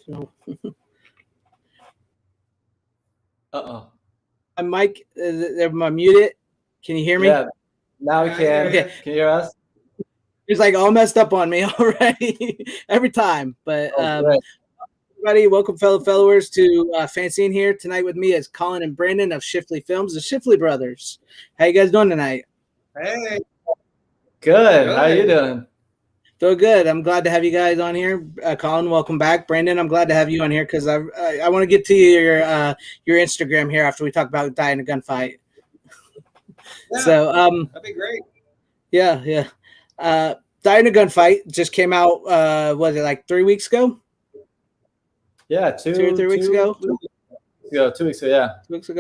No. Uh-oh. My mic, am I muted? Can you hear me? Yeah, now we can. Okay. Can you hear us? It's like all messed up on me already every time. But everybody, welcome fellow followers to FanZcene here. Tonight with me is Colin and Brandon of Schiffli Films, the Schiffli brothers. How you guys doing tonight? Hey. Good. How you doing? Feel good. I'm glad to have you guys on here. Colin, welcome back. Brandon, I'm glad to have you on here because I want to get to your Instagram here after we talk about dying in a gunfight. Yeah, so that'd be great. Yeah. Die in a Gunfight just came out. Was it like 3 weeks ago? Yeah, 2 or 3 weeks ago. 2 weeks ago. Yeah, 2 weeks ago.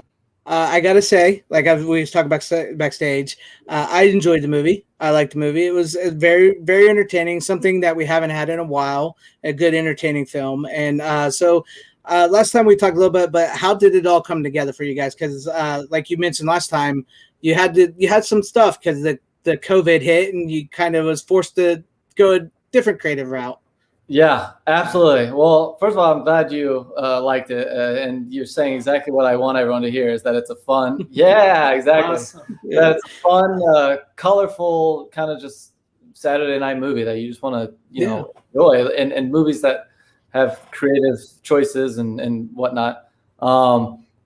I gotta say, like we was talking backstage, I enjoyed the movie. I liked the movie. It was very, very entertaining. Something that we haven't had in a while. A good, entertaining film. And so last time we talked a little bit, but how did it all come together for you guys? Because like you mentioned last time, you had some stuff because the COVID hit, and you kind of was forced to go a different creative route. Yeah, absolutely. Well, first of all, I'm glad you liked it, and you're saying exactly what I want everyone to hear is that it's a fun. Yeah, exactly. Awesome. Yeah. It's a fun, colorful kind of just Saturday night movie that you just want to know enjoy, and movies that have creative choices and whatnot.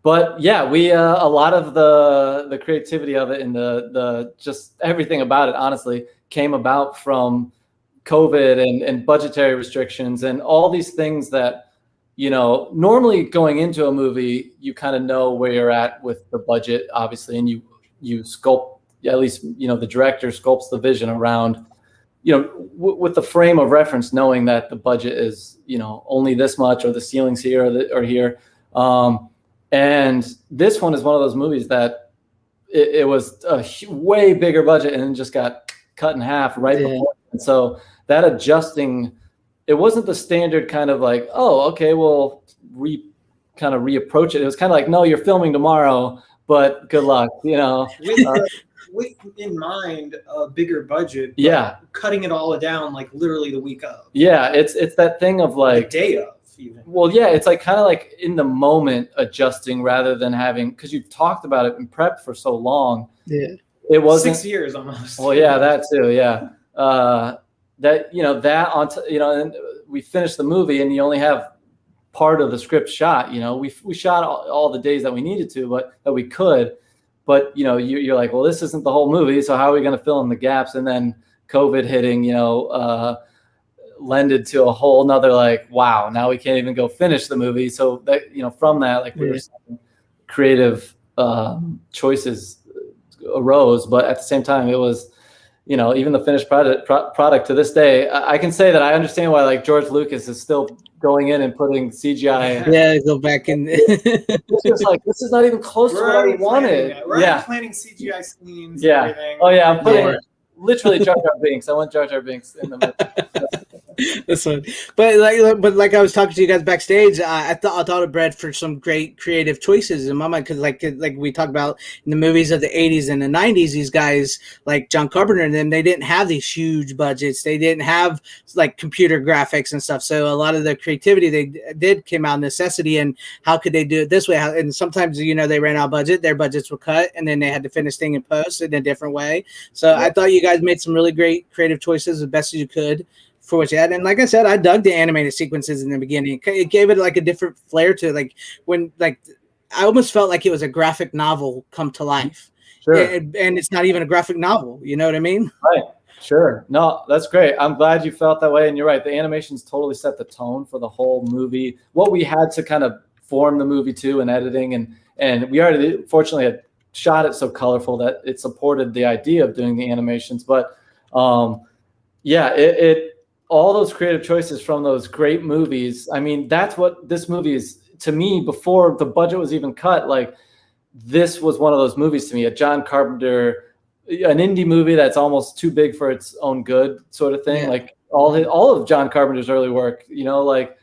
But yeah, we a lot of the creativity of it and the just everything about it honestly came about from COVID and budgetary restrictions and all these things that, normally going into a movie, you kind of know where you're at with the budget, obviously, and you sculpt, at least, the director sculpts the vision around, with the frame of reference, knowing that the budget is, only this much, or the ceiling's here or here. And this one is one of those movies that it was a way bigger budget and just got cut in half right before. And so that adjusting, it wasn't the standard kind of like, oh, okay, we'll reapproach it. It was kind of like, no, you're filming tomorrow, but good luck, With in mind a bigger budget, yeah, cutting it all down like literally the week of. Yeah, it's that thing of like the day of even. Well, yeah, it's like kind of like in the moment adjusting rather than having, because you've talked about it and prepped for so long. Yeah, it wasn't 6 years almost. Well, yeah, that too, yeah. And we finished the movie and you only have part of the script shot. We shot all the days that we needed to, but that we could. But you're like, well, this isn't the whole movie, so how are we going to fill in the gaps? And then COVID hitting, lended to a whole nother like, wow, now we can't even go finish the movie. So that from that, like, we were saying, creative choices arose, but at the same time, it was, even the finished product to this day, I can say that I understand why like George Lucas is still going in and putting CGI. Yeah, go back in. It's just like, this is not even close to what I wanted. We're planning CGI scenes. Yeah. And everything. Oh yeah, I'm putting literally Jar Jar Binks. I want Jar Jar Binks in the movie. This one, but like I was talking to you guys backstage, I thought it bred for some great creative choices in my mind, because like we talked about in the movies of the 80s and the 90s, these guys like John Carpenter and them, they didn't have these huge budgets, they didn't have like computer graphics and stuff, so a lot of the creativity they did came out of necessity, and how could they do it this way? And sometimes they ran out of budget, their budgets were cut, and then they had to finish thing in post in a different way. So I thought you guys made some really great creative choices, the best as you could for what you had. And like I said, I dug the animated sequences in the beginning. It gave it like a different flair to it. Like when, like, I almost felt like it was a graphic novel come to life. Sure. And it's not even a graphic novel. You know what I mean? Right. Sure. No, that's great. I'm glad you felt that way. And you're right. The animations totally set the tone for the whole movie. What we had to kind of form the movie to, and editing, and we already fortunately had shot it so colorful that it supported the idea of doing the animations. But it all those creative choices from those great movies. I mean, that's what this movie is to me. Before the budget was even cut, like, this was one of those movies to me, a John Carpenter, an indie movie that's almost too big for its own good sort of thing. Yeah. Like all of John Carpenter's early work, like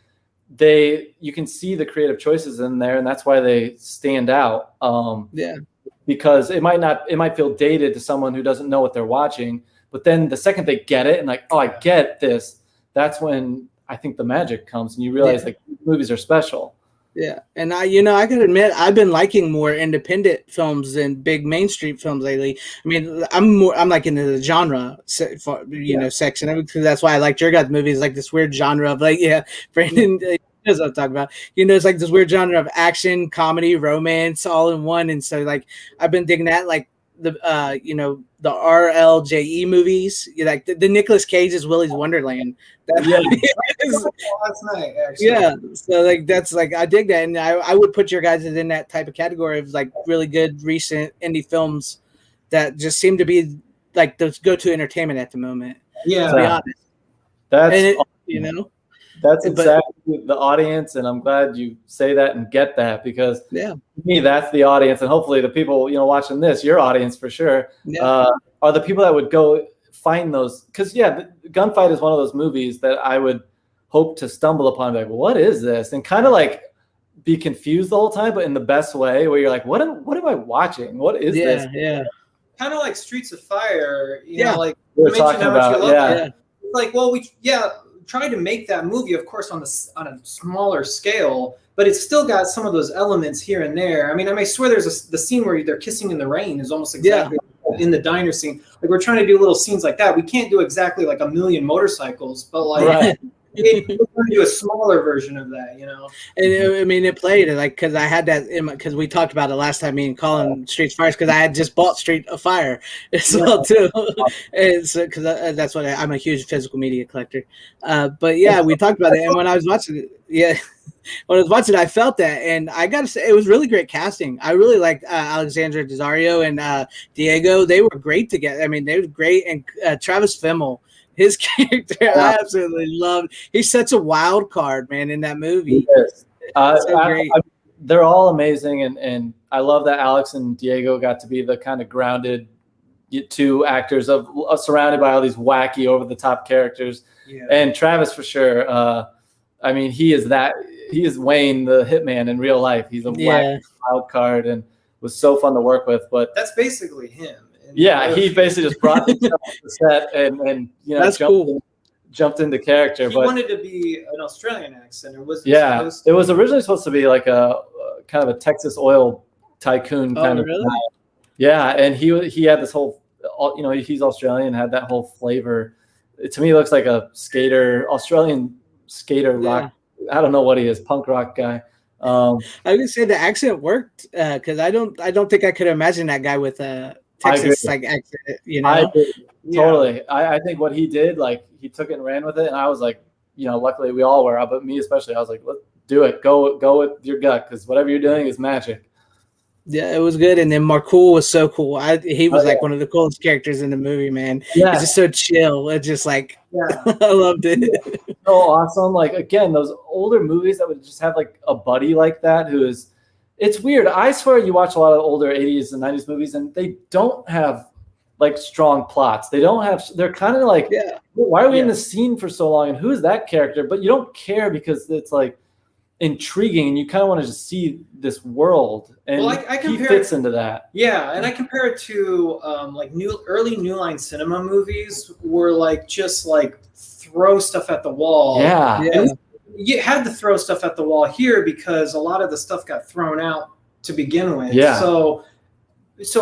you can see the creative choices in there, and that's why they stand out. Because it might feel dated to someone who doesn't know what they're watching, but then the second they get it and like, oh, I get this, that's when I think the magic comes, and you realize like movies are special. Yeah, and I gotta admit, I've been liking more independent films than big mainstream films lately. I mean, I'm like into the genre, section, because that's why I like your guys' movies, like this weird genre of like, Brandon knows what I'm talking about. It's like this weird genre of action, comedy, romance, all in one, and so like I've been digging that, like the the RLJE movies, like the Nicolas Cage's Willy's Wonderland. Last night, actually. Yeah, so like that's like I dig that, and I would put your guys in that type of category of like really good recent indie films that just seem to be like those go-to entertainment at the moment. Yeah, to be honest. That's that's exactly the audience, and I'm glad you say that and get that, because to me that's the audience, and hopefully the people watching this, your audience for sure, are the people that would go find those, because Gunfight is one of those movies that I would hope to stumble upon, like, what is this, and kind of like be confused the whole time, but in the best way, where you're like, what am I watching? What is this? Yeah, kind of like Streets of Fire. Like we're talking about. Like, well, we tried to make that movie, of course, on a smaller scale, but it's still got some of those elements here and there. I mean, I swear there's the scene where they're kissing in the rain is almost exactly in the diner scene. Like, we're trying to do little scenes like that. We can't do exactly like a million motorcycles, but like we're going to do a smaller version of that, And I mean, it played like, because I had that because we talked about it last time, me and Colin, Streets of Fire, because I had just bought Street of Fire as well too, and so because that's what I'm a huge physical media collector. But we talked about it, and when I was watching it, when I was watching it, I felt that, and I gotta say, it was really great casting. I really liked Alexandra Daddario and Diego. They were great together. I mean, they were great, and Travis Fimmel. His character, I absolutely loved. He's such a wild card, man, in that movie. So great. They're all amazing, and I love that Alex and Diego got to be the kind of grounded two actors of surrounded by all these wacky, over-the-top characters. And Travis, for sure. I mean, he is Wayne, the hitman in real life. He's a wacky wild card, and was so fun to work with. But that's basically him. He basically just brought himself to the set and that's jumped into character. He but wanted to be an Australian accent, or was it was originally supposed to be like a kind of a Texas oil tycoon kind of really? Guy. Yeah, and he had this whole he's Australian, had that whole flavor. To me, it looks like a Australian skater rock. I don't know what he is, punk rock guy. I would say the accent worked, because I don't think I could imagine that guy with Texas like accent, Totally. I think what he did, like, he took it and ran with it, and I was like, luckily we all were, but me especially, I was like, let's do it. Go with your gut, because whatever you're doing is magic. Yeah, it was good. And then Marcool was so cool. He was like one of the coolest characters in the movie, man. Yeah. He's just so chill. It's just like, I loved it. So awesome. Like, again, those older movies that would just have like a buddy like that who is, it's weird. I swear you watch a lot of older 80s and 90s movies, and they don't have like strong plots. They're kind of like, why are we in the scene for so long? And who's that character? But you don't care because it's like intriguing, and you kind of want to just see this world. And he fits into that. Yeah, and I compare it to like early New Line Cinema movies, where like just like throw stuff at the wall. Yeah. You had to throw stuff at the wall here because a lot of the stuff got thrown out to begin with. Yeah. So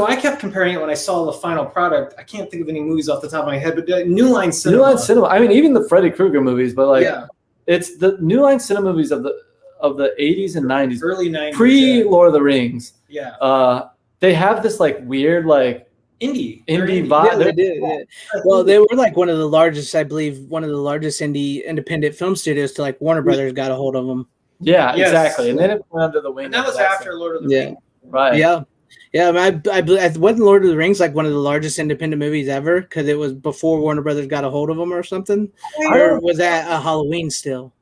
I kept comparing it when I saw the final product. I can't think of any movies off the top of my head, but New Line Cinema. New Line Cinema. I mean, even the Freddy Krueger movies, but like, it's the New Line Cinema movies of the 80s and 90s, early 90s, pre Lord of the Rings. Yeah. They have this like weird like indie vibe. Yeah, they did. Yeah. Well, they were like one of the largest, I believe, independent film studios to like Warner Brothers got a hold of them. Yeah, exactly. And then it went under the wing. And that was after Lord of the Rings. Right. Yeah. Yeah, I wasn't Lord of the Rings like one of the largest independent movies ever, because it was before Warner Brothers got a hold of them or something, or was that a Halloween still?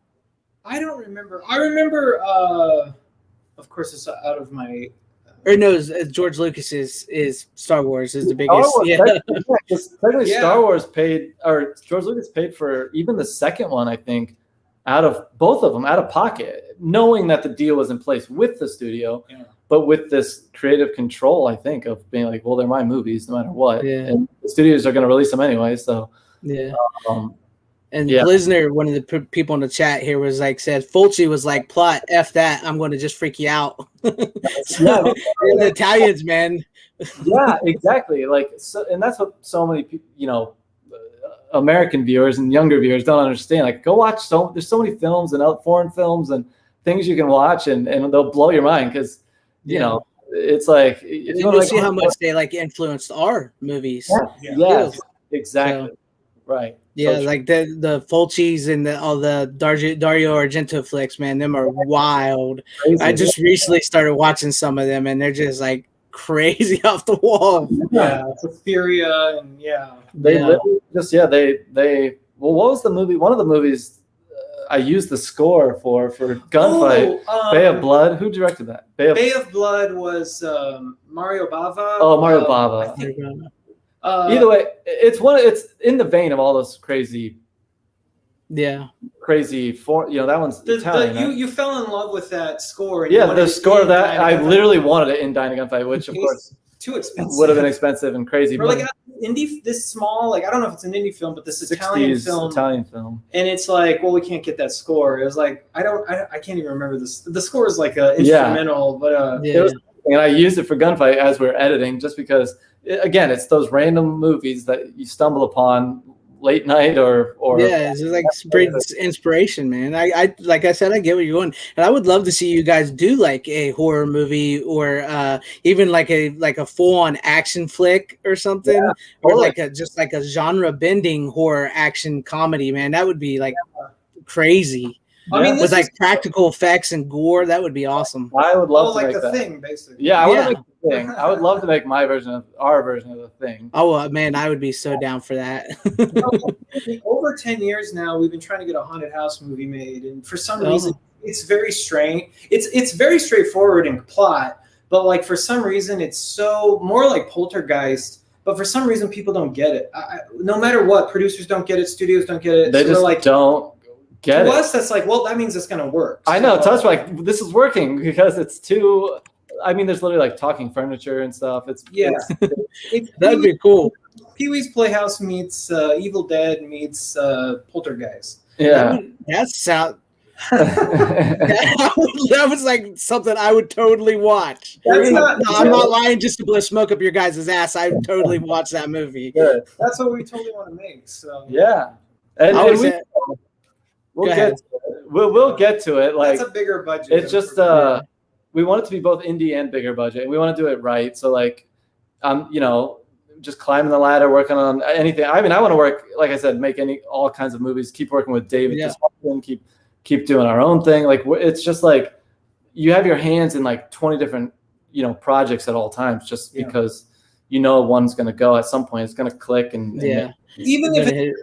I don't remember. I remember. Of course, it's out of my. Or no, George Lucas is Star Wars is the biggest. Technically, Star Wars paid, or George Lucas paid for even the second one, I think, out of both of them, out of pocket, knowing that the deal was in place with the studio, but with this creative control, I think, of being like, well, they're my movies no matter what. Yeah. And the studios are going to release them anyway, so. Yeah. And Yeah. Glisner, one of the people in the chat here, was like, said Fulci was like, plot F that, I'm going to just freak you out. So, the Italians, man. Yeah, exactly. Like, so, and that's what so many people, American viewers and younger viewers don't understand. Like, go watch there's so many films and foreign films and things you can watch, and they'll blow your mind because you know it's like if you want to see how much they like influenced our movies. Yes, exactly. So, right. Yeah, So like the Fulcis and all the Dario Argento flicks, man, them are wild. crazy. I just recently started watching some of them, and they're just like crazy off the wall. Yeah, Suspiria, and they literally just well, what was the movie? One of the movies I used the score for Gunfight. Bay of Blood. Who directed that? Bay of Blood was Mario Bava. Oh, Mario Bava. Either way, it's in the vein of all those crazy. That one's Italian. Right? You fell in love with that score. And the score of that, I literally wanted it in Dying Gunfight, which of course too expensive. Would have been expensive and crazy. Or like this small, like I don't know if it's an indie film, but this Italian film. And it's like, well, we can't get that score. It was like I can't even remember this. The score is like an instrumental, but it was, and I used it for Gunfight as we were editing, just because again, it's those random movies that you stumble upon late night or it's like brings inspiration, man. I like I said, I get where you're going, and I would love to see you guys do like a horror movie or even like a full-on action flick or something, or like a genre bending horror action comedy, man. That would be like crazy. I mean, with like practical effects and gore, that would be awesome. I would love to make the Thing, basically. Yeah, I want to make the Thing. I would love to make our version of the Thing. Oh man, I would be so down for that. Over 10 years now, we've been trying to get a haunted house movie made, and for some reason, it's very strange. It's very straightforward in plot, but like for some reason, it's so more like Poltergeist. But for some reason, people don't get it. No matter what, producers don't get it, studios don't get it. They just like don't. To us, that's like, well, that means it's going to work. I know. Touch like this is working because it's too. I mean, there's literally like talking furniture and stuff. That'd be cool. Pee-wee's Playhouse meets Evil Dead meets Poltergeist. Yeah, that was like something I would totally watch. I'm not lying just to blow smoke up your guys' ass. I would totally watch that movie. Good. That's what we totally want to make. So and we'll get to it. Like, that's a bigger budget. It's just we want it to be both indie and bigger budget, and we want to do it right. So like, just climbing the ladder, working on anything. I mean, I want to work, like I said, make all kinds of movies. Keep working with David, just keep doing our own thing. Like, it's just like you have your hands in like 20 different projects at all times, just because one's going to go at some point. It's going to click and even if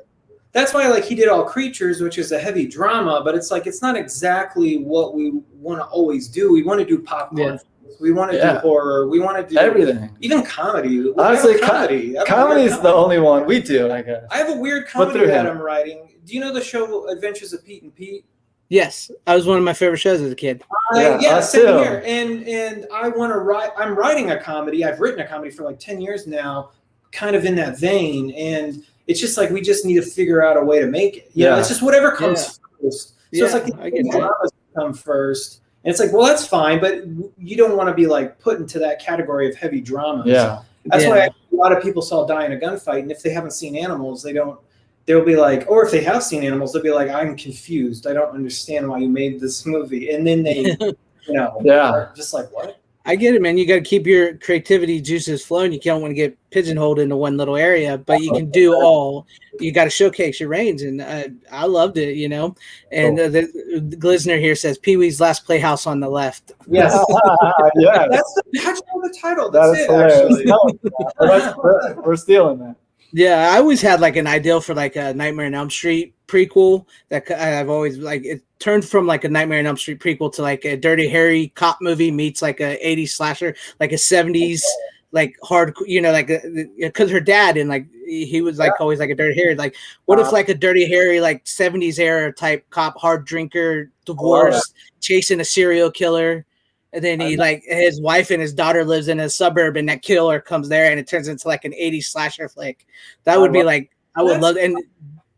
that's why, like, he did All Creatures, which is a heavy drama, but it's like it's not exactly what we want to always do. We want to do popcorn. We want to do horror. We want to do everything, even comedy. Honestly, comedy is the only one we do, I guess. I have a weird comedy that I'm writing. Do you know the show Adventures of Pete and Pete? Yes, that was one of my favorite shows as a kid. Same here. And I want to write. I'm writing a comedy. I've written a comedy for like 10 years now, kind of in that vein, and it's just like we just need to figure out a way to make it. It's just whatever comes first. So it's like the dramas come first. And it's like, well, that's fine, but you don't want to be like put into that category of heavy dramas. That's why a lot of people saw Die in a Gunfight, and if they haven't seen Animals, they'll be like, or if they have seen Animals, they'll be like, I'm confused. I don't understand why you made this movie. And then they, are just like, what? I get it, man. You got to keep your creativity juices flowing. You don't want to get pigeonholed into one little area, but you can do all. You got to showcase your range, and I loved it, And the Glisner here says Pee-wee's Last Playhouse on the left. Yes, how'd you know the title? That's it, actually. We're stealing that. Yeah, I always had like an ideal for like a Nightmare on Elm Street prequel that I've always like. It turned from like a Nightmare on Elm Street prequel to like a Dirty Harry cop movie meets like a 80s slasher, like a 70s like hard, because her dad and like he was like always like a Dirty Harry. Like, what if like a Dirty Harry like 70s era type cop, hard drinker, divorced, chasing a serial killer. And then he like his wife and his daughter lives in a suburb, and that killer comes there, and it turns into like an 80s slasher flick. That would be like I would love and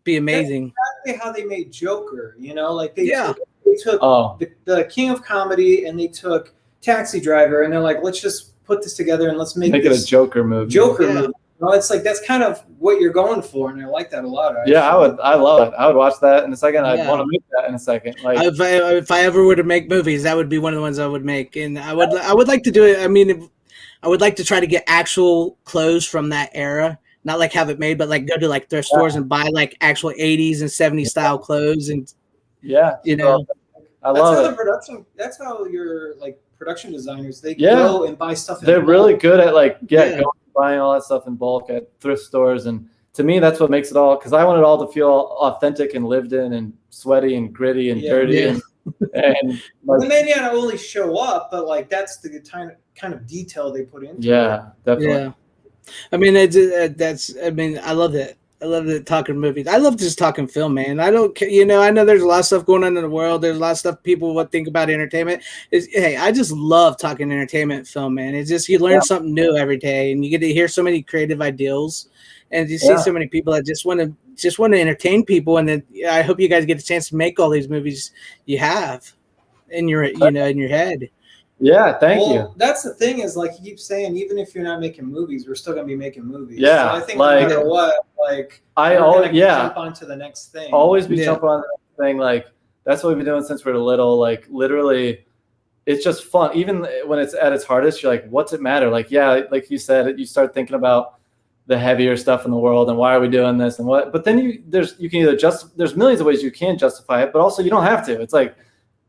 be amazing. exactly how they made Joker. You know, like they Yeah. took the king of comedy and they took Taxi Driver, and they're like, let's just put this together and let's make it this a Joker movie. movie. Well, it's like that's kind of what you're going for, and I like that a lot. Actually. Yeah, I love it. I would watch that in a second. I'd want to make that in a second. Like if I ever were to make movies, that would be one of the ones I would make, and I would like to do it. I mean, I would like to try to get actual clothes from that era, not like have it made, but like go to like thrift stores and buy like actual 80s and 70s style clothes, and you know, I love it. That's how your like production designers they go and buy stuff. They're really good at like going buying all that stuff in bulk at thrift stores, and to me that's what makes it all, because I want it all to feel authentic and lived in and sweaty and gritty and dirty and like, they may not only show up, but like that's the kind of detail they put into it. Definitely. I mean I love it. I love talking movies. I love just talking film, man. I don't, I know there's a lot of stuff going on in the world. There's a lot of stuff people would think about entertainment. Hey, I just love talking entertainment film, man. It's just, you learn something new every day, and you get to hear so many creative ideas, and you see so many people that just want to entertain people. And then I hope you guys get a chance to make all these movies you have in your, in your head. Yeah, thank you. That's the thing is, like you keep saying, even if you're not making movies, we're still gonna be making movies. Yeah, so I think no matter what, like I always jump onto the next thing. Always be jumping on the next thing. Like that's what we've been doing since we were little. Like literally, it's just fun. Even when it's at its hardest, you're like, what's it matter? Like like you said, you start thinking about the heavier stuff in the world and why are we doing this and what. But then you can either there's millions of ways you can justify it, but also you don't have to. It's like,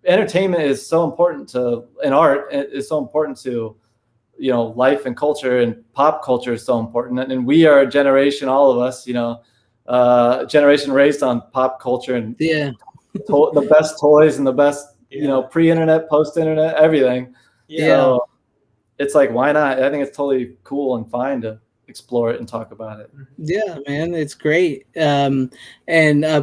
entertainment is so important and art is so important to, life and culture, and pop culture is so important. And we are a generation, all of us, generation raised on pop culture and the best toys and the best, pre-internet, post-internet, everything. Yeah. So it's like, why not? I think it's totally cool and fine to explore it and talk about it. Yeah, man, it's great. And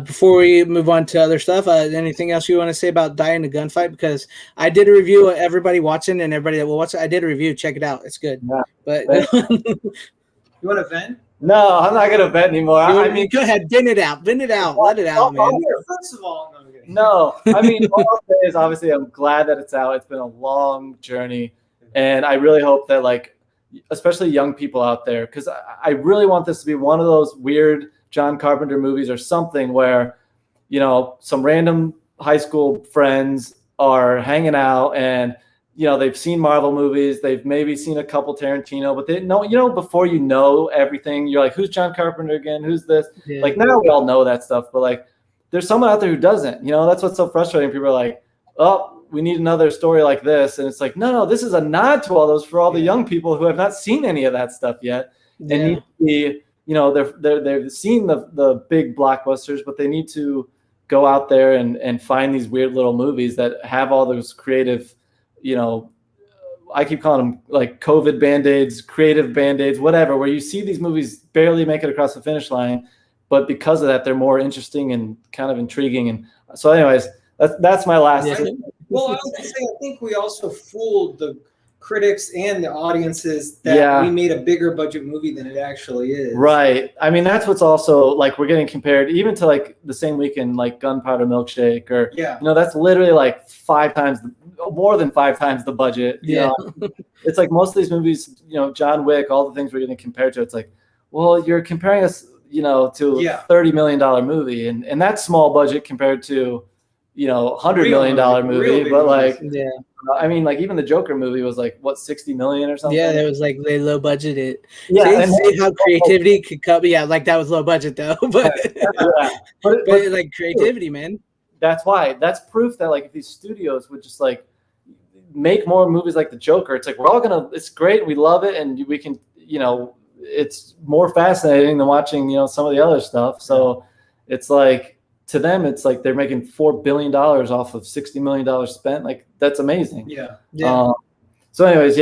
before we move on to other stuff, anything else you want to say about Die in a Gunfight? Because I did a review. Everybody watching and everybody that will watch it, I did a review. Check it out. It's good. Yeah. But you want to vent? No, I'm not gonna vent anymore. I mean, go ahead, vent it out. Let it out, man. First of all, I mean, all I'll say is obviously I'm glad that it's out. It's been a long journey, and I really hope that, like, especially young people out there, because I really want this to be one of those weird John Carpenter movies or something where, some random high school friends are hanging out and, they've seen Marvel movies, they've maybe seen a couple Tarantino, but they know, before you know everything, you're like, who's John Carpenter again? Who's this? Yeah. Like, now we all know that stuff, but like, there's someone out there who doesn't, that's what's so frustrating. People are like, oh, we need another story like this. And it's like, no, this is a nod to all those for all the young people who have not seen any of that stuff yet. Yeah. And need to be, they've seen the big blockbusters, but they need to go out there and find these weird little movies that have all those creative, I keep calling them like COVID Band-Aids, creative Band-Aids, whatever, where you see these movies barely make it across the finish line, but because of that, they're more interesting and kind of intriguing. And so anyways, that's my last thing. Well, I was going to say, I think we also fooled the critics and the audiences that we made a bigger budget movie than it actually is. Right. I mean, that's what's also, like, we're getting compared even to like the same weekend, like Gunpowder Milkshake, or that's literally like more than five times the budget. It's like most of these movies, John Wick, all the things we're getting compared to. It's like, well, you're comparing us, to a $30 million movie, and that's small budget compared to, $100 million movie, but like, I mean, like even the Joker movie was like what, 60 million or something. Yeah, it was like they low budgeted. Yeah, see how creativity could come. Yeah, like that was low budget though, but but like creativity, man. That's proof that like if these studios would just like make more movies like the Joker, it's like we're all gonna. It's great, we love it, and we can, it's more fascinating than watching, some of the other stuff. So it's like, to them, it's like they're making $4 billion off of $60 million spent. Like, that's amazing. Yeah. So anyways,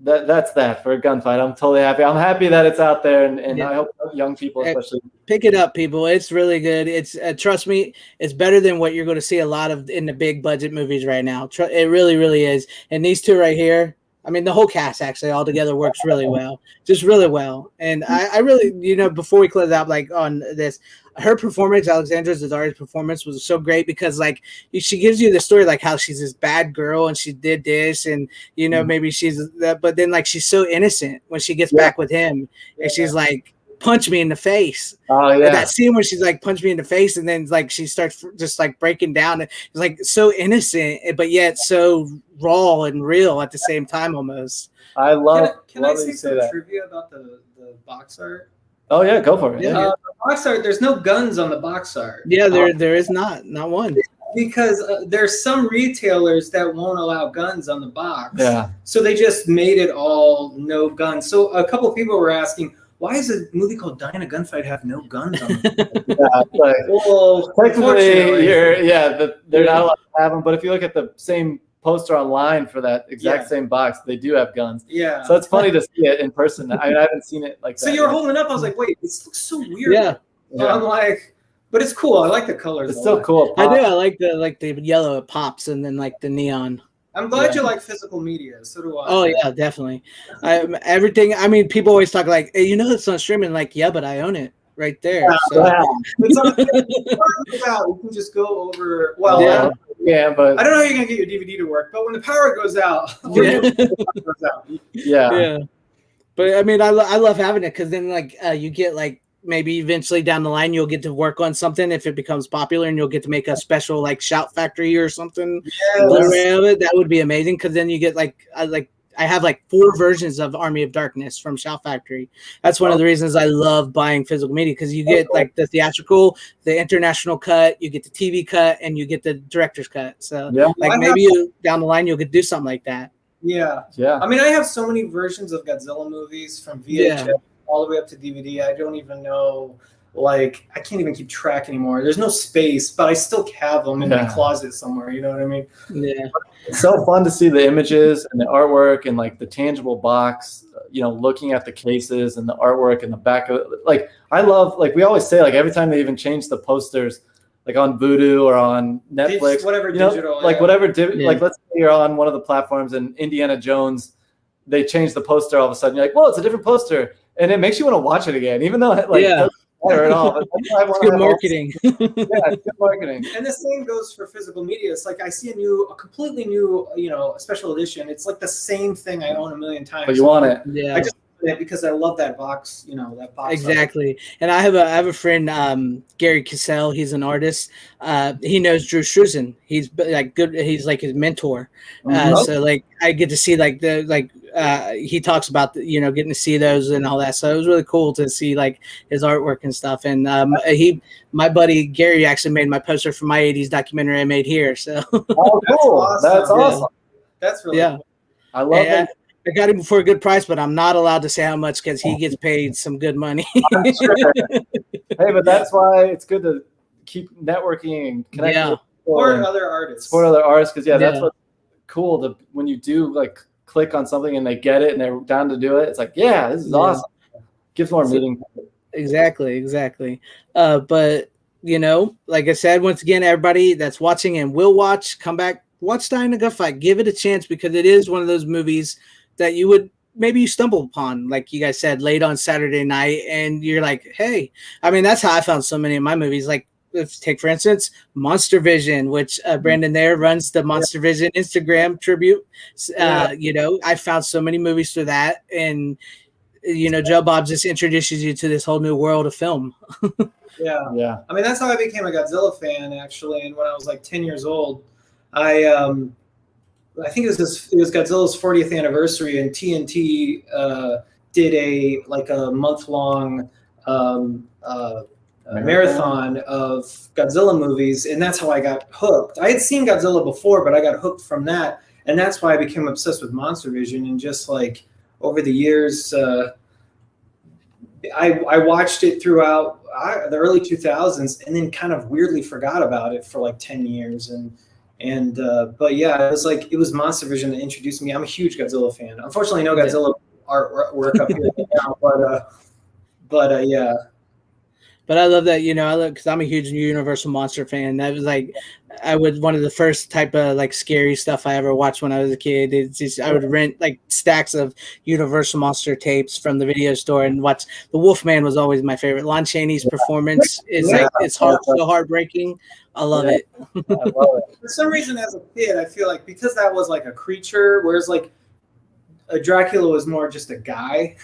that's that for a Gunfight. I'm totally happy. I'm happy that it's out there, and I hope young people especially pick it up, people. It's really good. It's trust me, it's better than what you're going to see a lot of in the big budget movies right now. It really, really is. And these two right here, I mean, the whole cast actually all together works really well, just really well. And I really, before we close out, like on this, her performance, Alexandra Daddario's performance was so great because like she gives you the story like how she's this bad girl and she did this and maybe she's that, but then like she's so innocent when she gets back with him and she's like, punch me in the face. Oh yeah, that scene where she's like, punch me in the face, and then like she starts just like breaking down. It's like so innocent, but yet so raw and real at the same time almost. I love. Can I say some trivia about the box art? Oh yeah, go for it. Yeah. The box art. There's no guns on the box art. Yeah, there is not one. Because there's some retailers that won't allow guns on the box. Yeah. So they just made it all no guns. So a couple of people were asking, why is a movie called Die in a Gunfight have no guns on it? Well, technically, they're not allowed to have them. But if you look at the same poster online for that exact same box, they do have guns. Yeah. So it's funny to see it in person. I haven't seen it like that. So you were holding it up. I was like, wait, this looks so weird. Yeah. I'm like, but it's cool. I like the colors. It's still cool. I do. I like the yellow. It pops, and then like the neon. I'm glad you like physical media. So do I. Oh yeah, definitely. Everything. I mean, people always talk like, hey, it's on streaming. Like, yeah, but I own it right there. So. It's on, you can just go over. Well, but I don't know how you're gonna get your DVD to work. But when the power goes out, yeah. But I mean, I love having it because then like you get like. Maybe eventually down the line you'll get to work on something if it becomes popular and you'll get to make a special like Shout Factory or something. Blu-ray of it. That would be amazing because then you get I have like 4 versions of Army of Darkness from Shout Factory. That's one of the reasons I love buying physical media because you get like the theatrical, the international cut, you get the TV cut, and you get the director's cut. So maybe down the line you'll get to do something like that. Yeah. I mean, I have so many versions of Godzilla movies from VHS all the way up to DVD. I don't even know, I can't even keep track anymore. There's no space, but I still have them in my closet somewhere. You know what I mean? Yeah. It's so fun to see the images and the artwork and like the tangible box, looking at the cases and the artwork and the back of it. I love, we always say, every time they even change the posters, like on Vudu or on Netflix, whatever digital, let's say you're on one of the platforms and Indiana Jones, they change the poster all of a sudden. You're like, whoa, it's a different poster. And it makes you want to watch it again, even though it doesn't matter at all. But it's good marketing. It's good marketing. And the same goes for physical media. It's like I see a completely new, special edition. It's like the same thing I own a million times. But you want it. Yeah. I just want it because I love that box, that box. Exactly. And I have a friend, Gary Cassell. He's an artist. He knows Drew Struzan. He's good. He's like his mentor. So I get to see he talks about getting to see those and all that. So it was really cool to see his artwork and stuff. And my buddy Gary actually made my poster for my 80s documentary I made here. So oh, cool. That's awesome. That's really cool. I love it. I got him for a good price, but I'm not allowed to say how much because he gets paid some good money. Sure. Hey, but that's why it's good to keep networking and connecting with people or other artists. Support other artists because that's what's cool. When you do click on something and they get it and they're down to do it, it's like, this is awesome. Gives more meaning. Exactly. But like I said, once again, everybody that's watching and will watch, come back, watch Die in a Gunfight. Give it a chance because it is one of those movies that you stumble upon, like you guys said, late on Saturday night, and you're like, hey, I mean, that's how I found so many of my movies. Let's take, for instance, Monstervision, which Brandon there runs the Monstervision Instagram tribute. I found so many movies through that, and Joe Bob just introduces you to this whole new world of film. Yeah. I mean, that's how I became a Godzilla fan, actually. And when I was 10 years old, I think it was Godzilla's 40th anniversary, and TNT did a month-long marathon of Godzilla movies, and that's how I got hooked. I had seen Godzilla before, but I got hooked from that, and that's why I became obsessed with Monstervision. And just over the years, I watched it throughout the early 2000s, and then kind of weirdly forgot about it for 10 years. But it was Monstervision that introduced me. I'm a huge Godzilla fan. Unfortunately, no Godzilla artwork up here now, but But I love that, I love because I'm a huge Universal Monster fan. That was like, one of the first type of like scary stuff I ever watched when I was a kid. It's just, I would rent like stacks of Universal Monster tapes from the video store and watch. The Wolfman was always my favorite. Lon Chaney's performance is like it's so heartbreaking. I love it. I love it. For some reason, as a kid, I feel like because that was like a creature, whereas like Dracula was more just a guy.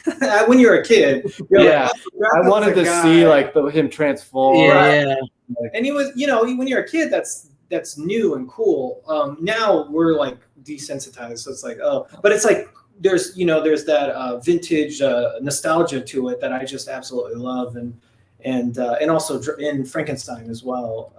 When you're a kid, I wanted to see like him transform. Yeah. And he was, when you're a kid, that's new and cool. Now we're like desensitized, so it's like, oh, but it's like there's that vintage nostalgia to it that I just absolutely love, and also in Frankenstein as well.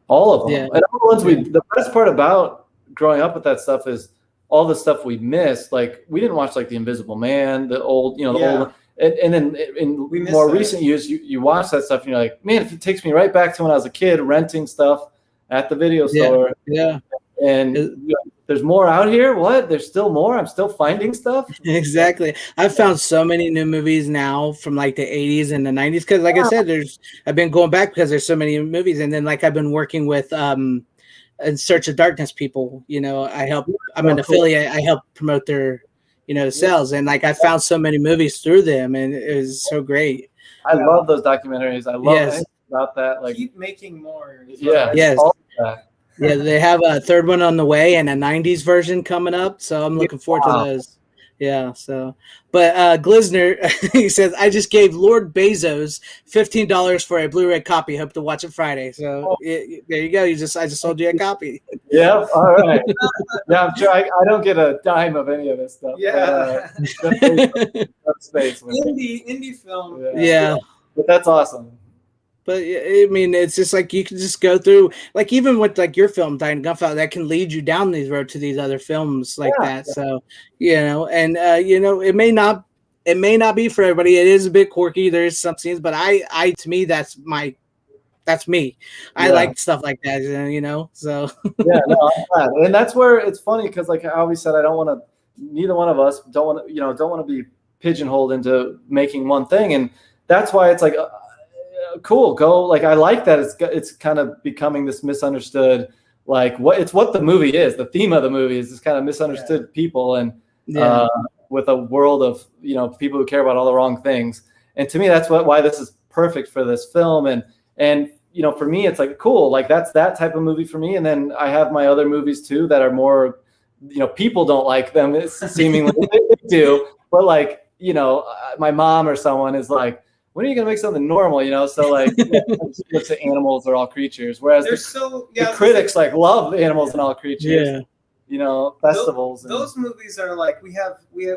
All of them. Yeah. And all the ones the best part about growing up with that stuff is all the stuff we missed. Like we didn't watch like The Invisible Man, the old, old, and then in more recent years, you watch that stuff and you're like, man, if it takes me right back to when I was a kid renting stuff at the video store. Yeah. And there's more out here. What? There's still more. I'm still finding stuff. Exactly. I've found so many new movies now from like the 80s and the 90s. Cause like I said, I've been going back because there's so many movies. And then like I've been working with, In Search of Darkness people, I'm an affiliate. I help promote their, sales. And like, I found so many movies through them and it was so great. I love those documentaries. I love anything about that. Like keep making more. Yes. Yeah. They have a third one on the way and a 90s version coming up. So I'm looking forward to those. Yeah. So, but Glizner, he says, I just gave Lord Bezos $15 for a Blu-ray copy. Hope to watch it Friday. So there you go. I just sold you a copy. Yeah. All right. Yeah. I'm sure I don't get a dime of any of this stuff. Yeah. Space indie film. Yeah. But that's awesome. But I mean, it's just like you can just go through, like even with like your film, Dying Gunfire, that can lead you down these road to these other films like that. So it may not be for everybody. It is a bit quirky. There is some scenes, but to me, that's me. I like stuff like that, So and that's where it's funny because, like I always said, neither one of us don't want to be pigeonholed into making one thing, and that's why it's like. Cool, go. Like I like that it's kind of becoming this misunderstood, like what the movie is. The theme of the movie is this kind of misunderstood people and with a world of people who care about all the wrong things. And to me, that's why this is perfect for this film. And for me, it's like cool. Like that's that type of movie for me. And then I have my other movies too that are more, people don't like them. It's seemingly they do, but like my mom or someone is like. When are you gonna make something normal? So like, the animals are all creatures, whereas the critics like love animals and all creatures. Yeah. Festivals. Those movies are like we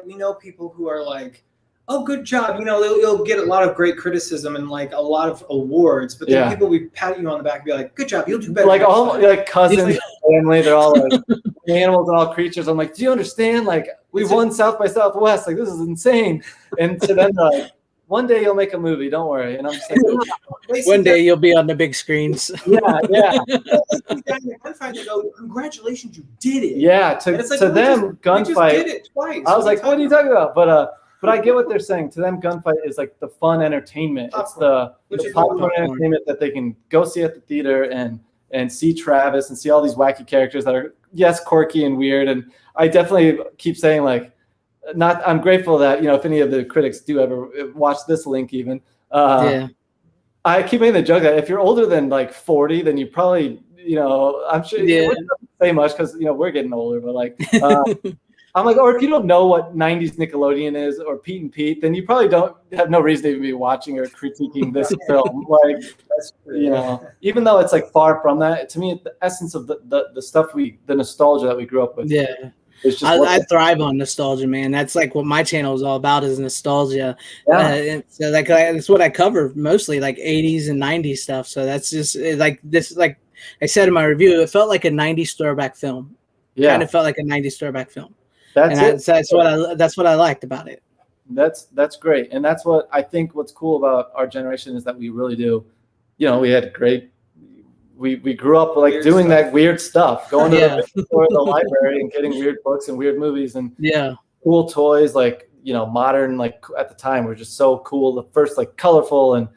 know people who are like, oh, good job. You'll get a lot of great criticism and like a lot of awards, but then people will pat you on the back and be like, good job, you'll do better. Like all like cousins, family, they're all like animals and all creatures. I'm like, do you understand? Like we won South by Southwest. Like this is insane. And to them, they're like. One day you'll make a movie, don't worry. And I'm just like, one day you'll be on the big screens. Yeah. Congratulations, you did it. Yeah, to them, Gunfight. We just did it twice. I was like, what are you talking about? But I get what they're saying. To them, Gunfight is like the fun entertainment. It's the popcorn entertainment that they can go see at the theater and see Travis and see all these wacky characters that are quirky and weird. And I definitely keep saying like. I'm grateful that if any of the critics do ever watch this link even I keep making the joke that if you're older than like 40 then you probably I'm sure you wouldn't say much because we're getting older but like I'm like or if you don't know what 90s Nickelodeon is or Pete and Pete then you probably don't have no reason to even be watching or critiquing this film like even though it's like far from that to me the essence of the stuff the nostalgia that we grew up with I thrive on nostalgia, man. That's like what my channel is all about is nostalgia. And so like that's what I cover mostly, like 80s and 90s stuff. So that's just like this. Like I said in my review, it felt like a 90s throwback film. Yeah, kind of felt like a 90s throwback film. That's what I liked about it. That's great, and that's what I think. What's cool about our generation is that we really do. We had great. We grew up like weird doing stuff. That weird stuff, going to the library and getting weird books and weird movies and cool toys like modern like at the time were just so cool. The first like colorful and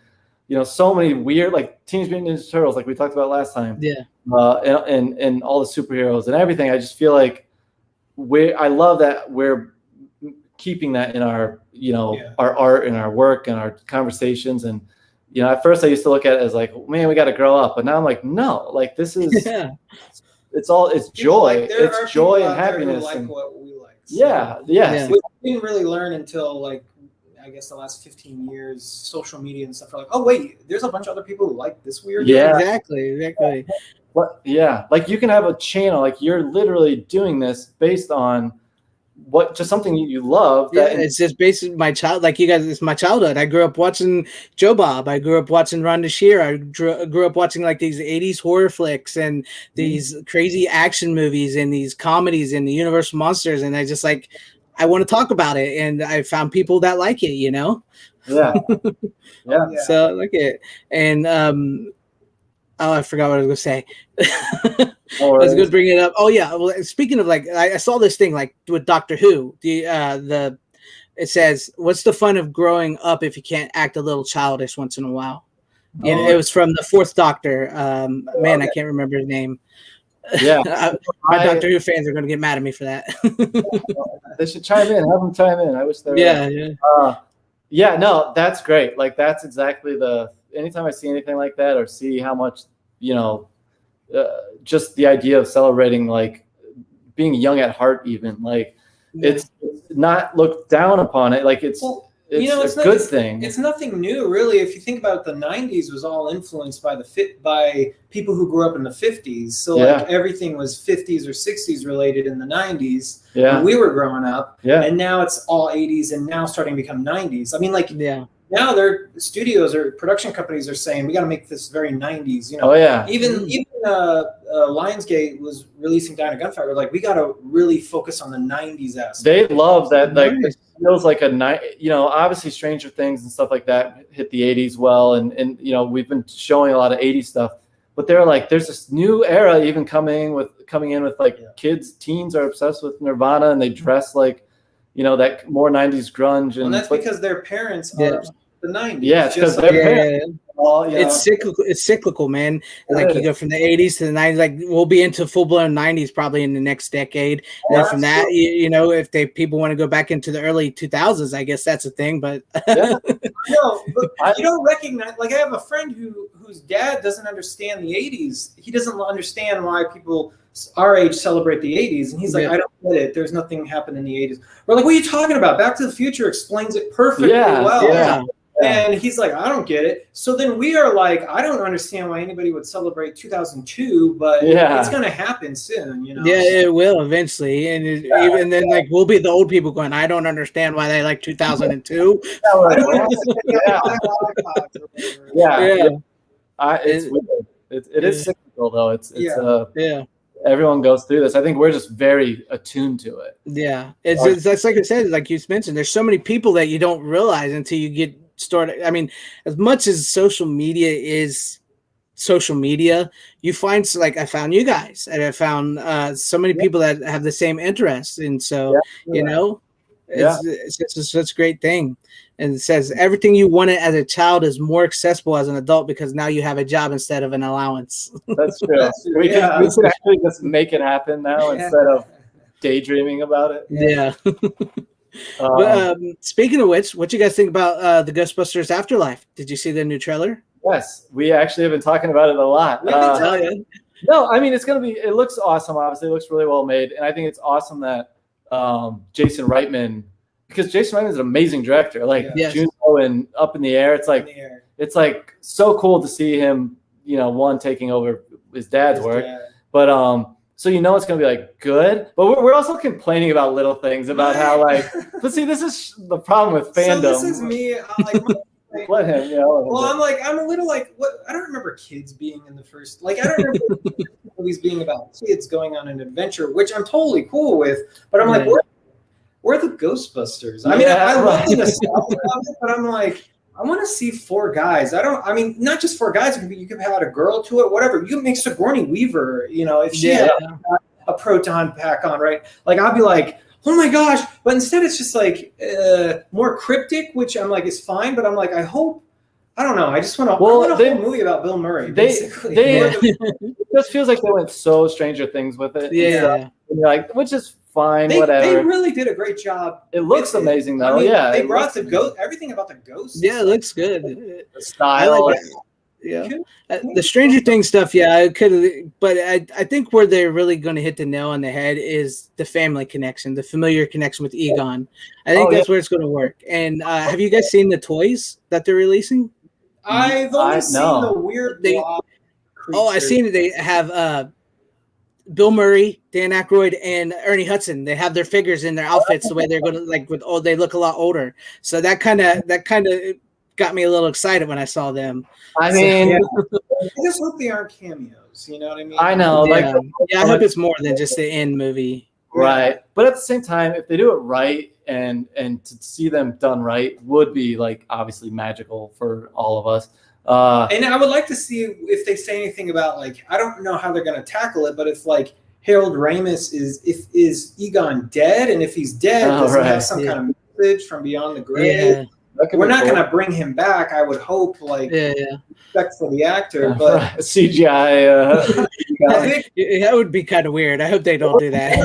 so many weird, like Teenage Mutant Ninja Turtles, like we talked about last time. Yeah. And all the superheroes and everything. I just feel like I love that we're keeping that in our, our art and our work and our conversations. And, at first I used to look at it as like, man, we got to grow up. But now I'm like, no, like this is, it's joy. It's joy and happiness. Like what we like. So Yeah. We didn't really learn until like, I guess the last 15 years, social media and stuff are like, oh wait, there's a bunch of other people who like this weird. Yeah, exactly. What? Yeah, like you can have a channel, like you're literally doing this based on just something you love. It's just basically my child. Like you guys, it's my childhood. I grew up watching Joe Bob. I grew up watching Rhonda Shear. I grew up watching like these 80s horror flicks and these crazy action movies and these comedies and the Universal Monsters. And I just like, I want to talk about it. And I found people that like it, Yeah. So I like it. And, I forgot what I was going to say. I was going to bring it up. Oh yeah. Well, speaking of like, I saw this thing like with Doctor Who, it says, what's the fun of growing up if you can't act a little childish once in a while? And it was from the Fourth Doctor. Man, I can't remember his name. Yeah. My Doctor Who fans are going to get mad at me for that. They should chime in. Have them chime in. I wish they were. Yeah, no, that's great. Like that's exactly anytime I see anything like that or see how much, just the idea of celebrating, like being young at heart, even like it's not looked down upon it. Like it's a good thing. It's nothing new, really. If you think about it, the 90s was all influenced by people who grew up in the 50s. So like everything was 50s or 60s related in the 90s when we were growing up. Yeah. And now it's all 80s and now starting to become 90s. I mean, like now their studios or production companies are saying we got to make this very 90s. Even Lionsgate was releasing Dine a Gunfighter. Like we got to really focus on the 90s aspect. They love that. Like it feels like obviously Stranger Things and stuff like that hit the 80s well, and we've been showing a lot of 80s stuff. But they're like, there's this new era even coming in with like teens are obsessed with Nirvana and they dress like, that more 90s grunge. And that's because their parents are the 90s. Yeah, it's because their parents. It's cyclical, man. Like you go from the 80s to the 90s. Like we'll be into full blown 90s probably in the next decade. And then from that, if people want to go back into the early 2000s, I guess that's a thing. But no, but you don't recognize. Like I have a friend whose dad doesn't understand the 80s. He doesn't understand why people our age celebrate the 80s, and he's like, I don't get it. There's nothing happened in the 80s. We're like, what are you talking about? Back to the Future explains it perfectly well. Yeah. And he's like, I don't get it. So then we are like, I don't understand why anybody would celebrate 2002, but it's going to happen soon, Yeah, it will eventually. And even then, like, we'll be the old people going, I don't understand why they like 2002. It's weird. It is cyclical, though. It's everyone goes through this. I think we're just very attuned to it. Yeah. That's like I said, like you mentioned, there's so many people that you don't realize until you get started. I mean, as much as social media is social media, you find, like, I found you guys, and I found so many people that have the same interests. And so, it's just such a great thing. And it says everything you wanted as a child is more accessible as an adult because now you have a job instead of an allowance. That's true. We should actually just make it happen now instead of daydreaming about it. Yeah. But speaking of which, what you guys think about the Ghostbusters Afterlife? Did you see the new trailer? Yes, we actually have been talking about it a lot. No, I mean, it looks awesome. Obviously, it looks really well made. And I think it's awesome that Jason Reitman, because Jason Reitman is an amazing director. Like Juno and Up in the Air, it's like so cool to see him, taking over his dad's work. But so it's gonna be like good. But we're also complaining about little things about how but see, this is the problem with fandom. So this is me. Let him, Well, I'm a little like, what? I don't remember kids being in the first. Like, I don't remember movies being about kids going on an adventure, which I'm totally cool with. But I'm like, we're the Ghostbusters. I mean, I love the nostalgia of it, but I'm like, I want to see four guys. Not just four guys. You could add a girl to it, whatever. You can make Sigourney Weaver, if she had a proton pack on, right? Like, I'd be like, oh my gosh. But instead it's just like more cryptic, which I'm like, is fine. But I'm like, I hope I don't know. I just want a whole movie about Bill Murray. Basically, it just feels like they went so Stranger Things with it. Yeah, like which is fine. Whatever. They really did a great job. It looks amazing though. I mean, yeah, they brought the ghost. Everything about the ghost. Yeah, it looks good. The style. Yeah, the Stranger Things stuff. Yeah, I could, but I think where they're really going to hit the nail on the head is the family connection, the familiar connection with Egon. I think that's where it's going to work. And have you guys seen the toys that they're releasing? I've only seen the weird blob creatures. I've seen it. They have Bill Murray, Dan Aykroyd, and Ernie Hudson. They have their figures in their outfits the way they're going to they look a lot older. So that kind of got me a little excited when I saw them. I mean, I just hope they aren't cameos. You know what I mean? I know. I hope it's more than just the end movie. Right. But at the same time, if they do it right and to see them done right would be like obviously magical for all of us. And I would like to see if they say anything about like, I don't know how they're going to tackle it, but if like Harold Ramis is Egon dead, and if he's dead, does he have some kind of message from beyond the grave? Yeah. We're not going to bring him back. I would hope, respect for the actor, but CGI. That would be kind of weird. I hope they don't do that.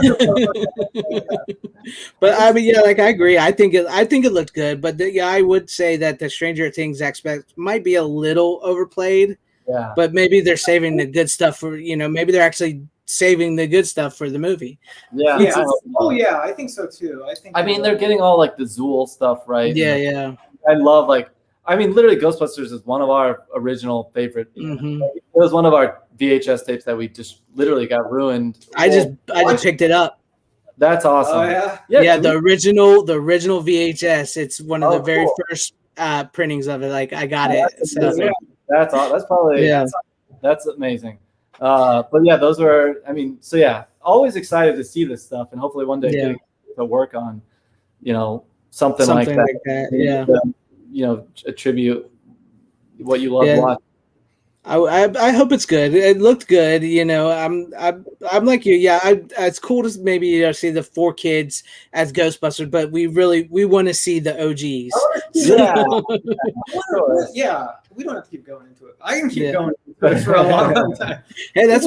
But I mean, I agree. I think it looked good, but I would say that the Stranger Things aspect might be a little overplayed. Yeah. But maybe they're saving the good stuff for maybe they're actually saving the good stuff for the movie. Yeah. I think so too. I mean, they're getting all like the Zool stuff right. Yeah. I love literally Ghostbusters is one of our original favorite. Mm-hmm. It was one of our VHS tapes that we just literally got ruined. I just picked it up. That's awesome. Oh yeah. Yeah, the original VHS. It's one of the very first printings of it. Like I got it. So. That's probably that's amazing. But yeah, those were, always excited to see this stuff and hopefully one day get to work on, something like that. Yeah. Attribute what you love watching. I hope it's good. It looked good. I'm like you. Yeah, it's cool to maybe see the 4 kids as Ghostbusters, but we want to see the OGs. Yeah, we don't have to keep going into it. I can keep going into it for a long time. Hey, that's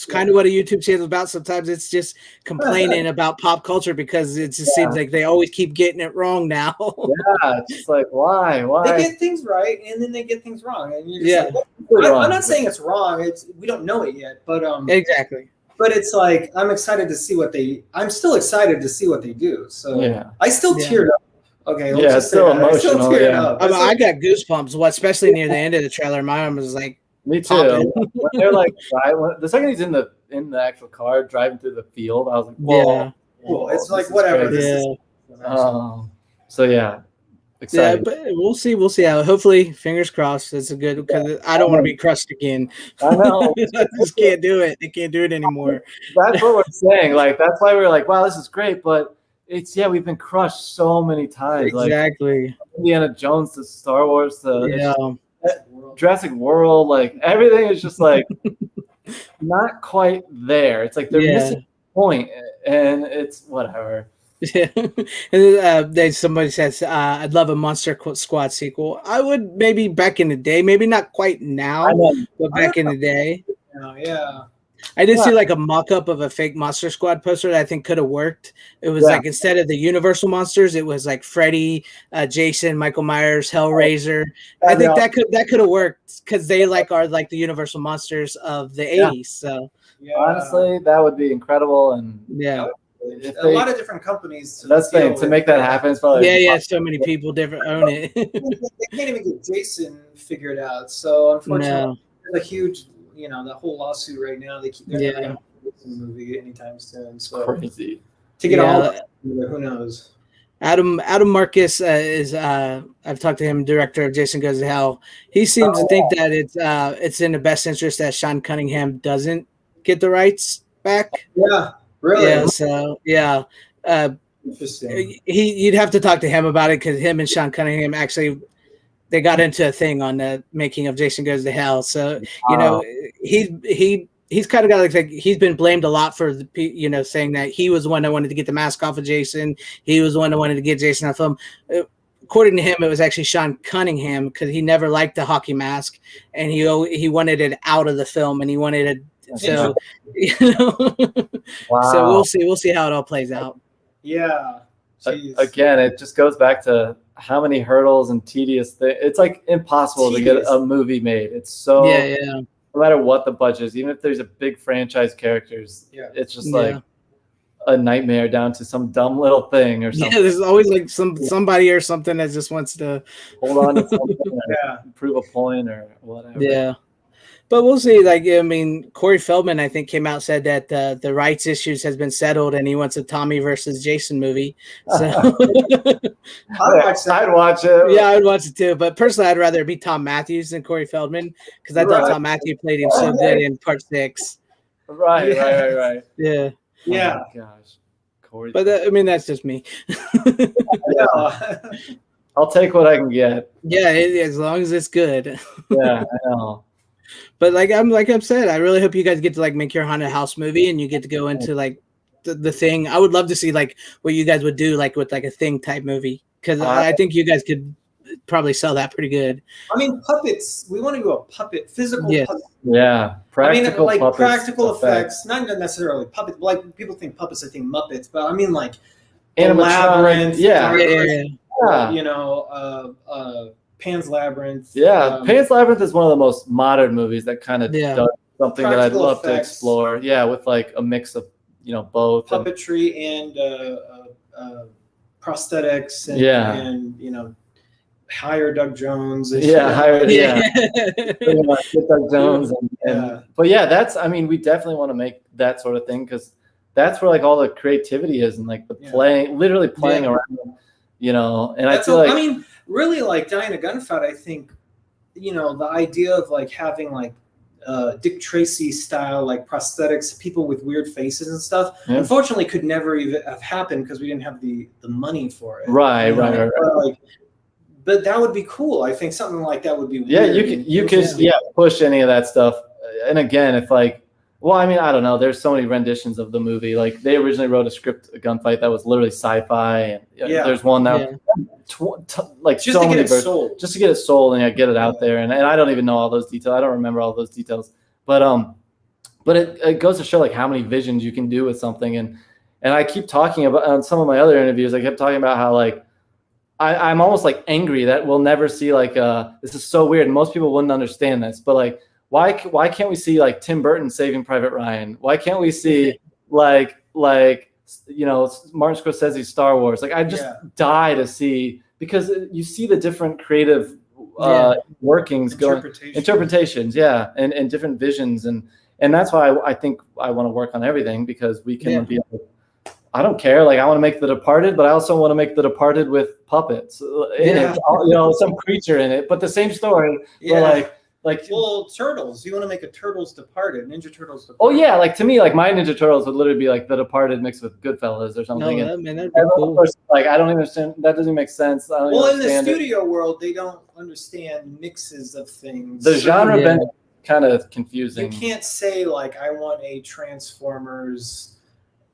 kind of what a YouTube channel is about. Sometimes it's just complaining about pop culture because it just seems like they always keep getting it wrong now. It's just like why? They get things right and then they get things wrong, and you're just I'm not saying it's wrong. We don't know it yet, but exactly. But it's like I'm still excited to see what they do. So I still teared up. Okay, it's still emotional. I got goosebumps. Especially near the end of the trailer, my arm was like. Me too. When they're like, the second he's in the actual car driving through the field, I was like, whoa. Cool. It's like whatever. Excited. Yeah, but we'll see how. Hopefully, fingers crossed. It's a good because I don't want to be crushed again. I know. I just can't do it. They can't do it anymore. That's what we're saying. Like that's why we're like, wow, this is great, but it's we've been crushed so many times. Exactly. Like Indiana Jones to Star Wars to Jurassic World, like everything is just like not quite there. It's like they're missing the point, and it's whatever. Yeah, and somebody says, "I'd love a Monster Squad sequel." I would maybe back in the day, maybe not quite now, but back in the day. Yeah. I did see like a mock-up of a fake Monster Squad poster that I think could have worked. It was like instead of the Universal monsters, it was like Freddy, Jason, Michael Myers, Hellraiser. I think that could have worked because they are like the Universal monsters of the 80s. So honestly, that would be incredible. And a lot of different companies. That's the thing to make that happen. It's probably so many people own it. They can't even get Jason figured out. So unfortunately, there's a huge. That whole lawsuit right now, they're never going to make the movie anytime soon. So crazy. To get all that, who knows? Adam Marcus is I've talked to him, director of Jason Goes to Hell. He seems to think that it's in the best interest that Sean Cunningham doesn't get the rights back. Yeah, really. Yeah, so interesting. You'd have to talk to him about it because him and Sean Cunningham actually. They got into a thing on the making of Jason Goes to Hell. So, he's kind of got like he's been blamed a lot for saying that he was the one that wanted to get the mask off of Jason. He was the one that wanted to get Jason on film. according to him, it was actually Sean Cunningham because he never liked the hockey mask, and he wanted it out of the film, and he wanted it. So, Wow. So we'll see how it all plays out. Yeah. Jeez. Again, it just goes back to how many hurdles and tedious things. It's like impossible to get a movie made. It's so no matter what the budget is, even if there's a big franchise characters, it's just like a nightmare down to some dumb little thing or something. Yeah, there's always like somebody or something that just wants to hold on to something or prove a point or whatever. Yeah. But we'll see. Like, I mean, Corey Feldman, I think, came out and said that the rights issues has been settled, and he wants a Tommy versus Jason movie. So I'd watch it. Yeah, I'd watch it too. But personally, I'd rather it be Tom Matthews than Corey Feldman because I thought Tom Matthews played him so good in Part 6. Right. Yeah. Yeah. Oh my gosh, Corey. But I mean, that's just me. I'll take what I can get. Yeah, as long as it's good. Yeah, I know. But like I've said, I really hope you guys get to like make your haunted house movie and you get to go into like the thing. I would love to see like what you guys would do like with like a Thing type movie because I think you guys could probably sell that pretty good. I mean, puppets. We want to do a puppet, physical. Puppet. Yeah, practical. I mean, like puppets, practical effects, not necessarily puppet. Like people think puppets, I think Muppets, but I mean like Labyrinth. Yeah. You know, Pan's Labyrinth. Yeah, Pan's Labyrinth is one of the most modern movies that kind of does something that I'd love to explore. Yeah, with like a mix of both puppetry and prosthetics. And, and hire Doug Jones. And, hire Doug Jones. But yeah, we definitely want to make that sort of thing because that's where like all the creativity is and like the playing, literally playing around. And I feel like really like Dying a Gunfight, I think, the idea of like having like Dick Tracy style like prosthetics, people with weird faces and stuff, unfortunately could never even have happened because we didn't have the money for it. Right. But that would be cool. I think something like that would be weird. Yeah, you could push any of that stuff. And again, if like, well, I mean, I don't know. There's so many renditions of the movie. Like they originally wrote a script, a gunfight that was literally sci-fi, and there's one that like just so to many get it sold. Just to get it sold and get it out there. And I don't even know all those details. I don't remember all those details. But it goes to show like how many visions you can do with something. And I keep talking about on some of my other interviews. I kept talking about how like I'm almost like angry that we'll never see like this is so weird. And most people wouldn't understand this, but like. Why can't we see like Tim Burton Saving Private Ryan? Why can't we see like Martin Scorsese's Star Wars? Like I just die to see because you see the different creative workings interpretations, and different visions and that's why I think I want to work on everything because we can be. I don't care. Like I want to make The Departed, but I also want to make The Departed with puppets in it. Some creature in it, but the same story. But Turtles. You want to make a Turtles Departed, Ninja Turtles Departed. Oh yeah, like to me, like my Ninja Turtles would literally be like The Departed mixed with Goodfellas or something. No, that'd be cool. Like I don't understand. That doesn't make sense. In the studio world, they don't understand mixes of things. The genre been kind of confusing. You can't say like I want a Transformers.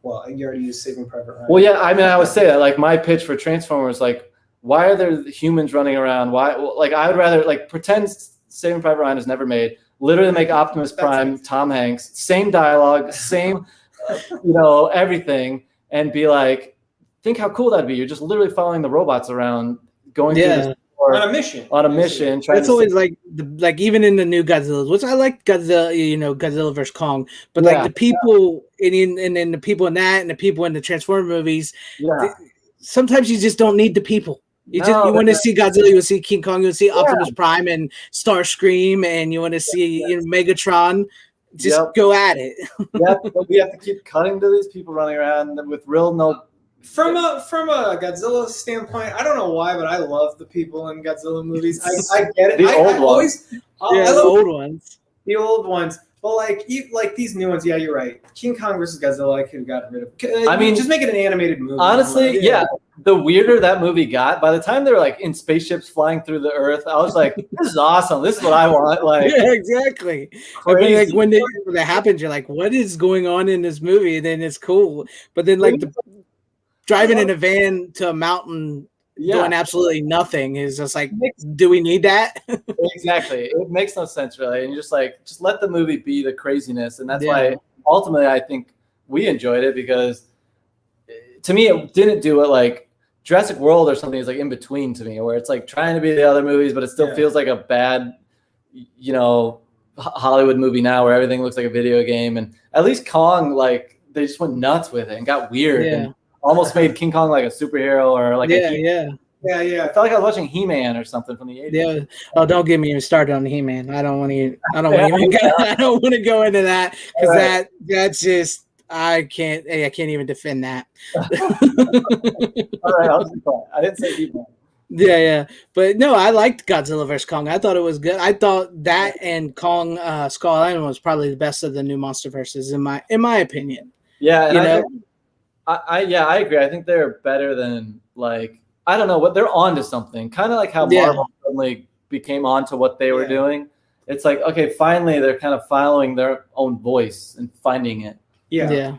Well, you already used Saving Private Ryan. Well, yeah, I mean, I would say that like my pitch for Transformers, like why are there humans running around? Why? Like I would rather like pretend. Saving Private Ryan is never made. Literally make Optimus Prime, Tom Hanks, same dialogue, same, everything, and be like, think how cool that'd be. You're just literally following the robots around, going through this on a mission. That's always like even in the new Godzilla, which I like Godzilla, Godzilla vs Kong, but like the people and then the people in that and the people in the Transformers movies, sometimes you just don't need the people. You want to see Godzilla, you want to see King Kong, you want to see Optimus Prime and Starscream, and you want to see Megatron. Just go at it. But we have to keep cutting to these people running around with real no. From a Godzilla standpoint, I don't know why, but I love the people in Godzilla movies. I get it. The old ones. The old ones. But like these new ones, you're right. King Kong versus Godzilla, I could have gotten rid of. I mean, just make it an animated movie. Honestly, the weirder that movie got, by the time they were like in spaceships flying through the earth, I was like, this is awesome. This is what I want. Like, exactly. I mean, like when that happens, you're like, what is going on in this movie? And then it's cool. But then like driving in a van to a mountain doing absolutely nothing is just like, Makes- do we need that? Exactly. It makes no sense really. And you just let the movie be the craziness. And that's Yeah. why ultimately I think we enjoyed it, because to me it didn't do it like Jurassic World or something is like in between to me, where it's like trying to be the other movies, but it still feels like a bad, you know, Hollywood movie now where everything looks like a video game. And at least Kong, like they just went nuts with it and got weird and almost made King Kong like a superhero or like I felt like I was watching He-Man or something from the 80s. Yeah. Oh, don't get me even started on the He-Man. I don't want to. I don't want to go into that because that's just I can't even defend that. All right, I'll be quiet. I didn't say He-Man. Yeah. But no, I liked Godzilla vs. Kong. I thought it was good. I thought that and Kong Skull Island was probably the best of the new MonsterVerses in my opinion. Yeah, and I agree. I think they're better than like I don't know what they're onto something. Kind of like how Marvel suddenly became onto what they were doing. It's like, okay, finally they're kind of following their own voice and finding it. Yeah.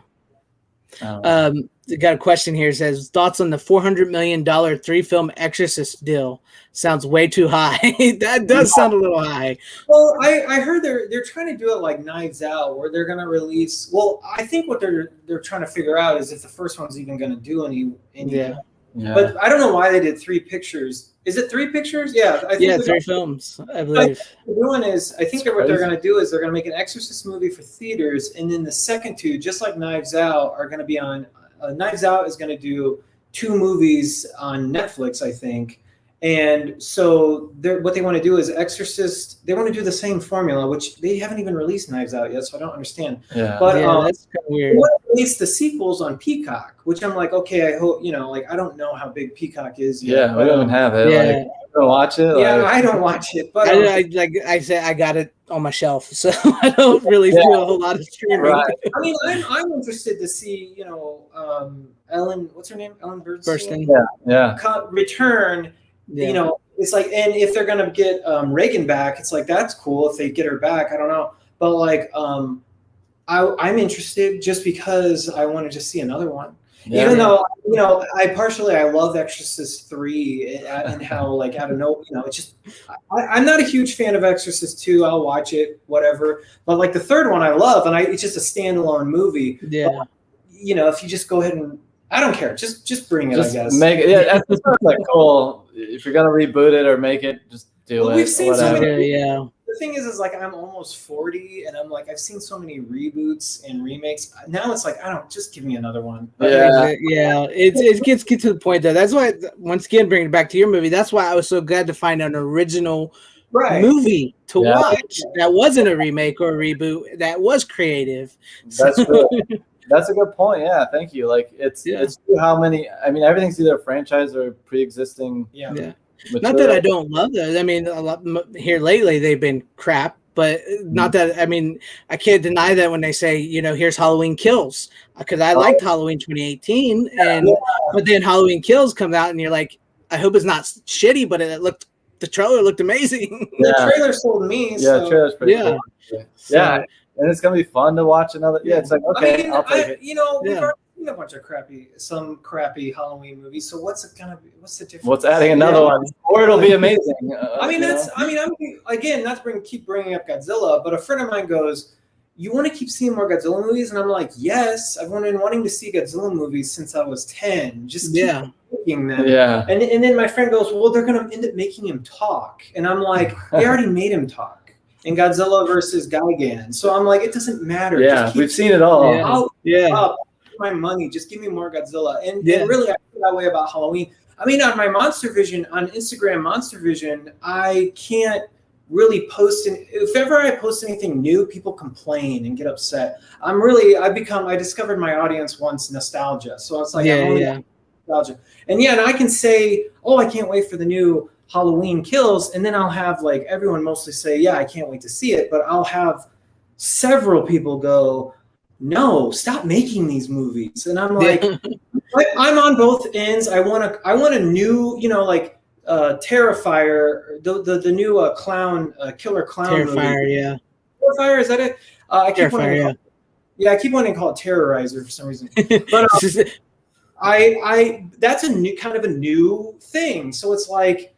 Got a question here. It says, thoughts on the $400 million 3-film Exorcist deal? Sounds way too high. That does sound a little high. Well, I heard they're trying to do it like Knives Out, where they're going to release. Well, I think what they're trying to figure out is if the first one's even going to do any. But I don't know why they did 3 pictures. Is it 3 pictures? Yeah, I think 3 films. I believe. What they're doing is, I think what they're going to do is they're going to make an Exorcist movie for theaters, and then the second 2, just like Knives Out, are going to be on. Knives Out is going to do 2 movies on Netflix, I think. And so what they want to do is Exorcist. They want to do the same formula, which they haven't even released Knives Out yet, so I don't understand. Yeah, but that's kind of weird. They want to release the sequels on Peacock, which I'm like, okay, I hope like I don't know how big Peacock is yet. Yeah, we don't have it. Yeah. Like, don't watch it. Yeah, I don't watch it, but like I said, I got it on my shelf, so I don't really do a whole lot of streaming. Right. I mean, I'm interested to see, Ellen, what's her name? Ellen Burstyn. Yeah. Return. Yeah. It's like, and if they're gonna get Reagan back, it's like that's cool if they get her back. I don't know, but like I'm interested just because I want to just see another one. Yeah, even though I love Exorcist 3 and how like out of it's just I'm not a huge fan of Exorcist 2. I'll watch it, whatever. But like the third one I love, and it's just a standalone movie. Yeah. But, if you just go ahead and I don't care, just bring it. I guess make it. Yeah, that's like cool. If you're gonna reboot it or make it, just do it. We've seen so many. Yeah. The thing is like I'm almost 40, and I'm like I've seen so many reboots and remakes. Now it's like I don't just give me another one. Yeah. It gets to the point though. That's why once again bringing it back to your movie. That's why I was so glad to find an original movie to watch that wasn't a remake or a reboot. That was creative. That's That's a good point. Yeah, thank you. Like it's how many. I mean, everything's either a franchise or pre-existing. Yeah. Not that I don't love those. I mean, a lot here lately they've been crap, but not that. I mean, I can't deny that when they say, here's Halloween Kills, because I liked Halloween 2018, but then Halloween Kills comes out, and you're like, I hope it's not shitty, but the trailer looked amazing. Yeah. The trailer sold me. Yeah, the trailer's pretty cool. Yeah. And it's gonna be fun to watch another. Yeah, it's like okay, I'll take it. We've already seen a bunch of crappy Halloween movies. So what's it gonna be? What's the difference? What's adding another one? Or it'll be amazing. I'm again not to keep bringing up Godzilla, but a friend of mine goes, "You want to keep seeing more Godzilla movies?" And I'm like, "Yes, I've been wanting to see Godzilla movies since I was 10. Just keep making them." Yeah. And then my friend goes, "Well, they're gonna end up making him talk," and I'm like, "They already made him talk." In Godzilla versus Gigan. So I'm like, it doesn't matter. Yeah, we've seen it all. I'll my money. Just give me more Godzilla. And really, I feel that way about Halloween. I mean, on my Monstervision, on Instagram Monstervision, I can't really post. If ever I post anything new, people complain and get upset. I discovered my audience wants nostalgia. So it's like, nostalgia. And and I can say, oh, I can't wait for the new Halloween Kills, and then I'll have like everyone mostly say, yeah, I can't wait to see it, but I'll have several people go, no, stop making these movies. And I'm like, I'm on both ends. I want a new, Terrifier, the new clown, killer clown Terrifier, movie. Terrifier, is that it? I keep wanting to call it Terrorizer for some reason. But I that's a new kind of a new thing. So it's like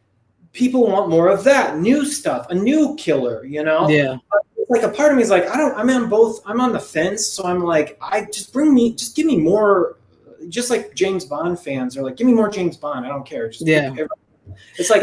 people want more of that new stuff, a new killer, you know? Yeah. But it's like a part of me is like, I'm on the fence. So I'm like, just give me more, just like James Bond fans are like, give me more James Bond. I don't care. Just it's like,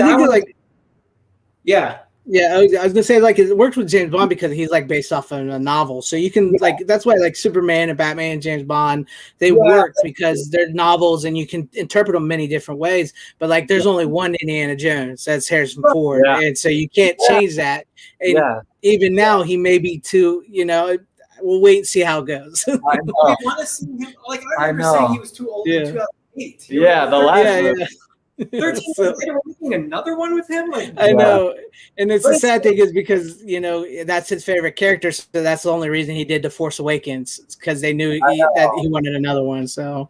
yeah. Yeah, I was gonna say like it works with James Bond because he's like based off of a novel, so you can like that's why like Superman and Batman and James Bond they work because they're novels and you can interpret them many different ways. But like there's only one Indiana Jones, that's Harrison Ford, and so you can't change that. And even now he may be too, you know. We'll wait and see how it goes. I want to see him. Like I remember saying he was too old in 2008. Yeah, the last. 13 years later, we're making another one with him. Like, I know, and it's the sad thing is because you know that's his favorite character, so that's the only reason he did The Force Awakens because they knew that he wanted another one. So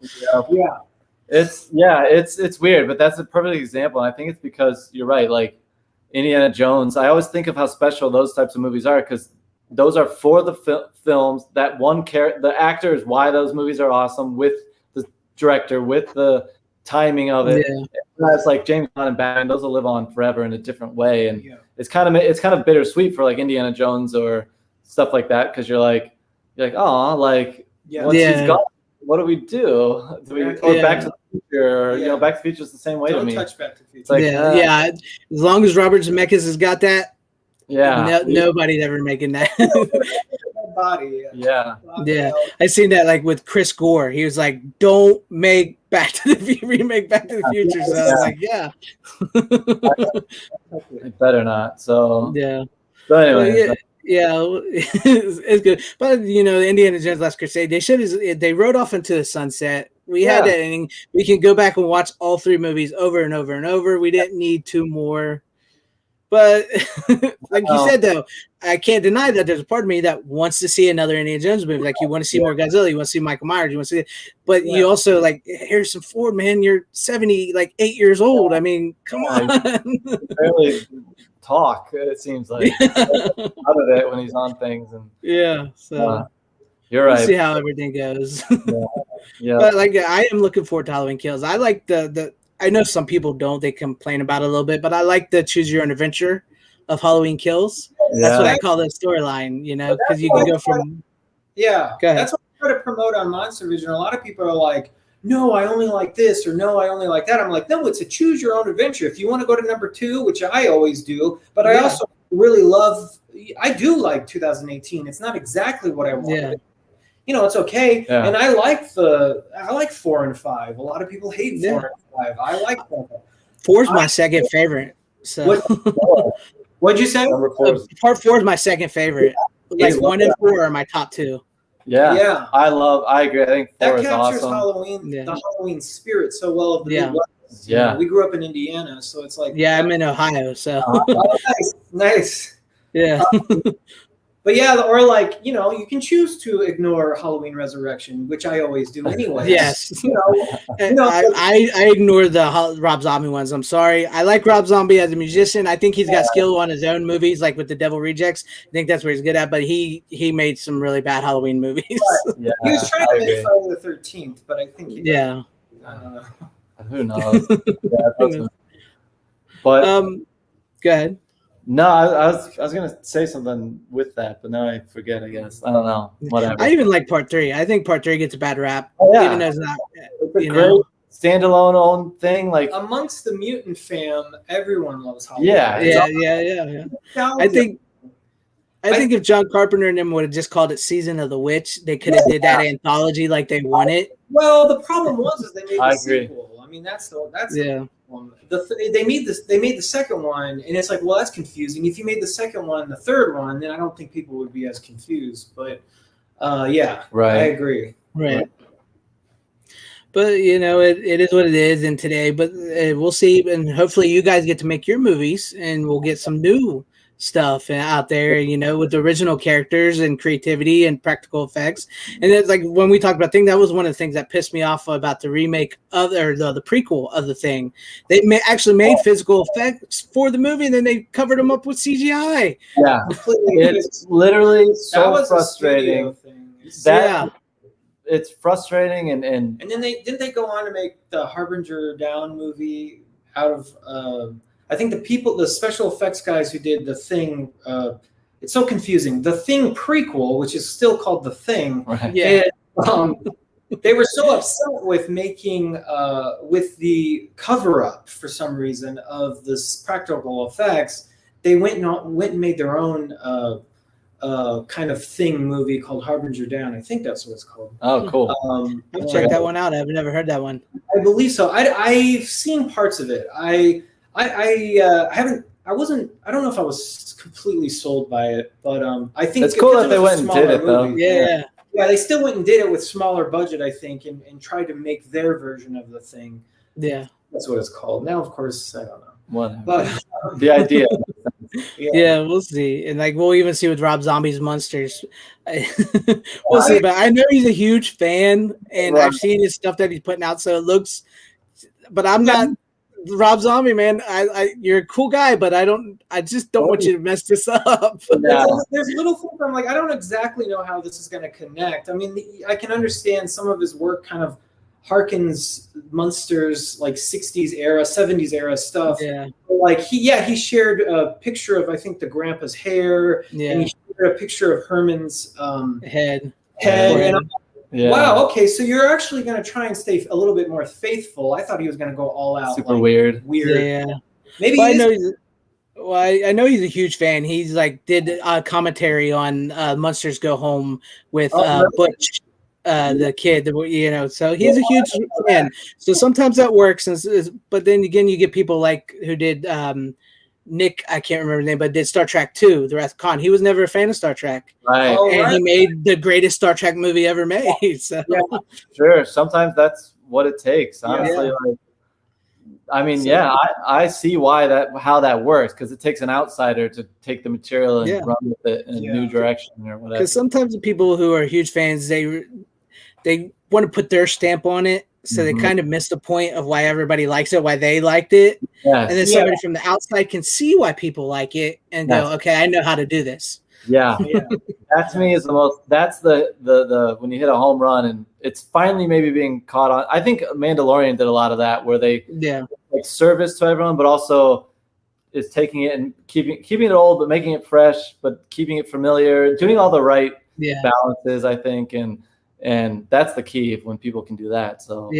it's weird, but that's a perfect example. And I think it's because you're right. Like Indiana Jones, I always think of how special those types of movies are because those are for the films. That one character, the actor is why those movies are awesome. With the director, with the timing of it. It's like James Bond and Batman; those will live on forever in a different way, and it's kind of bittersweet for like Indiana Jones or stuff like that because you're like, oh, like once he's gone, what do we do? Do we or Back to the Future? Or, you know, Back to the Future is the same way to me. Don't touch Back to the Future. It's like, as long as Robert Zemeckis has got that, nobody's ever making that. Body. I seen that like with Chris Gore. He was like, "Don't make remake Back to the Future." So I was like, it better not. So So anyway, it's good. But you know, the Indiana Jones Last Crusade, they rode off into the sunset. We had that ending. We can go back and watch all three movies over and over and over. We didn't need two more. But like you said, though, I can't deny that there's a part of me that wants to see another Indiana Jones movie. Like you want to see more Godzilla, you want to see Michael Myers, you want to see, but you also like Harrison Ford, man. You're 8 years old. I mean, come on. Barely talk. It seems like out of it when he's on things and So you're right. We'll see how everything goes. Yeah. But like I am looking forward to Halloween Kills. I like the. I know some people don't. They complain about it a little bit, but I like the choose your own adventure of Halloween Kills. That's what I call the storyline, you know, because you can go from. That's what I try to promote on Monstervision. A lot of people are like, no, I only like this, or no, I only like that. I'm like, no, it's a choose your own adventure. If you want to go to number 2, which I always do, but I also really I do like 2018. It's not exactly what I wanted. You know, it's okay. And I like 4 and 5. A lot of people hate 4 and 5. I like that. 4 is my second favorite. So what'd you say? Part 4 is my second favorite. Like 1 and 4 are my top 2. Yeah. I agree. I think 4 is captures awesome. Halloween, the Halloween spirit so well of the Midwest. You know, we grew up in Indiana, so it's like I'm in Ohio, so nice. Yeah. But or like, you know, you can choose to ignore Halloween Resurrection, which I always do anyway. Yes. I ignore the Rob Zombie ones. I'm sorry. I like Rob Zombie as a musician. I think he's got skill on his own movies, like with The Devil Rejects. I think that's where he's good at, but he made some really bad Halloween movies. He was trying to make Friday the 13th, but I think who knows? But go ahead. No, I was gonna say something with that, but now I forget. I guess I don't know. Whatever. I even like Part 3. I think Part 3 gets a bad rap, even though it's not. It's a great standalone own thing. Like amongst the mutant fam, everyone loves Halloween. Yeah. I think if John Carpenter and them would have just called it Season of the Witch, they could have did that anthology like they wanted. Well, the problem was they made the sequel. I mean, that's they made the second one, and it's like, well, that's confusing. If you made the second one, the third one, then I don't think people would be as confused. But I agree. Right. But you know, it is what it is in today. But we'll see, and hopefully, you guys get to make your movies, and we'll get some new stuff out there, you know, with the original characters and creativity and practical effects. And it's like when we talked about Thing, that was one of the things that pissed me off about the remake of the prequel of the Thing. They actually made physical effects for the movie, and then they covered them up with CGI. Yeah, it's literally so frustrating. it's frustrating and then they go on to make the Harbinger Down movie out of I think the special effects guys who did The Thing. It's so confusing. The Thing prequel, which is still called The Thing. Right. Yeah. They were so upset with making with the cover up for some reason of this practical effects. They went and made their own kind of Thing movie called Harbinger Down. I think that's what it's called. Oh, cool. I'll check that one out. I've never heard that one. I believe so. I've seen parts of it. I haven't. I don't know if I was completely sold by it, but I think it's cool that they went and did it though. Yeah. Yeah, they still went and did it with smaller budget, I think, and tried to make their version of The Thing. Yeah. That's what it's called. Now, of course, I don't know. Whatever. But The idea. Yeah, we'll see. And like we'll even see with Rob Zombie's Monsters. We'll see. But I know he's a huge fan, and I've seen his stuff that he's putting out, so it looks, but I'm not Rob Zombie, man. You're a cool guy, but I just don't want you to mess this up. Yeah. There's little things I'm like, I don't exactly know how this is going to connect. I mean, I can understand some of his work kind of harkens Munster's like 60s era, 70s era stuff. Yeah. Like he shared a picture of, I think, the grandpa's hair. Yeah. And he shared a picture of Herman's head. And I'm like, wow, okay, so you're actually going to try and stay a little bit more faithful. I thought he was going to go all out. Super weird. Yeah. Maybe I know he's a huge fan. He's like did a commentary on Monsters Go Home with Butch, the kid. So he's a huge fan. So sometimes that works, but then again, you get people like who did Nick. I can't remember his name, but did Star Trek 2, The Wrath of Khan. He was never a fan of Star Trek, right? And he made the greatest Star Trek movie ever made. So. Yeah. Sure, sometimes that's what it takes. Honestly, like, I mean, I see how that works, because it takes an outsider to take the material and run with it in a new direction or whatever. Because sometimes the people who are huge fans, they want to put their stamp on it, so they kind of miss the point of why everybody likes it, why they liked it, and then somebody from the outside can see why people like it and go, okay, I know how to do this. Yeah. That to me is the most. That's the when you hit a home run and it's finally maybe being caught on. I think Mandalorian did a lot of that, where they like service to everyone, but also is taking it and keeping it old, but making it fresh, but keeping it familiar, doing all the right balances, I think, and that's the key when people can do that. So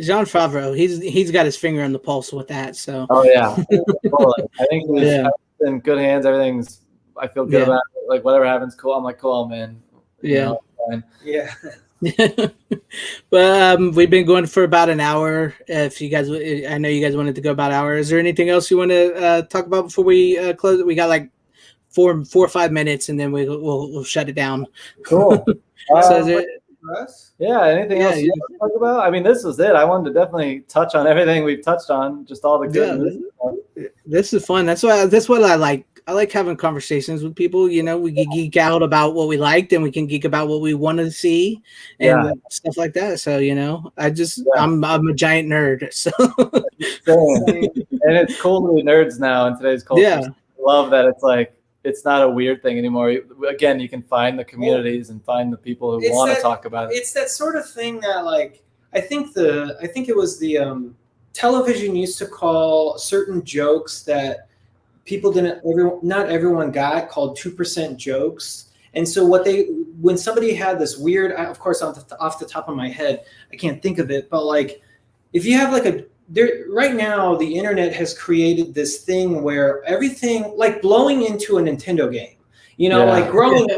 Jon Favreau, he's got his finger on the pulse with that. So totally. I think he's in good hands. Everything's. I feel good about it. Like whatever happens, cool. I'm like, cool, man. Fine. Yeah. But we've been going for about an hour. If you guys, I know you guys wanted to go about an hour. Is there anything else you want to talk about before we close it? We got like 4 or 5 minutes, and then we'll shut it down. Cool. So is there, anything else you want to talk about? I mean, this was it. I wanted to definitely touch on everything we've touched on, just all the good. This is fun. That's what I like. I like having conversations with people. We can geek out about what we liked, and we can geek about what we want to see and stuff like that. So, I'm a giant nerd. So, and it's cool to be nerds now in today's culture. Yeah. I love that it's like, it's not a weird thing anymore. Again, you can find the communities and find the people who want to talk about it. It's that sort of thing that, like, I think it was the television used to call certain jokes that people not everyone got, called 2% jokes. And so when somebody had this weird, of course, off the top of my head, I can't think of it, but like, if you have like right now, the internet has created this thing where everything, like blowing into a Nintendo game, like growing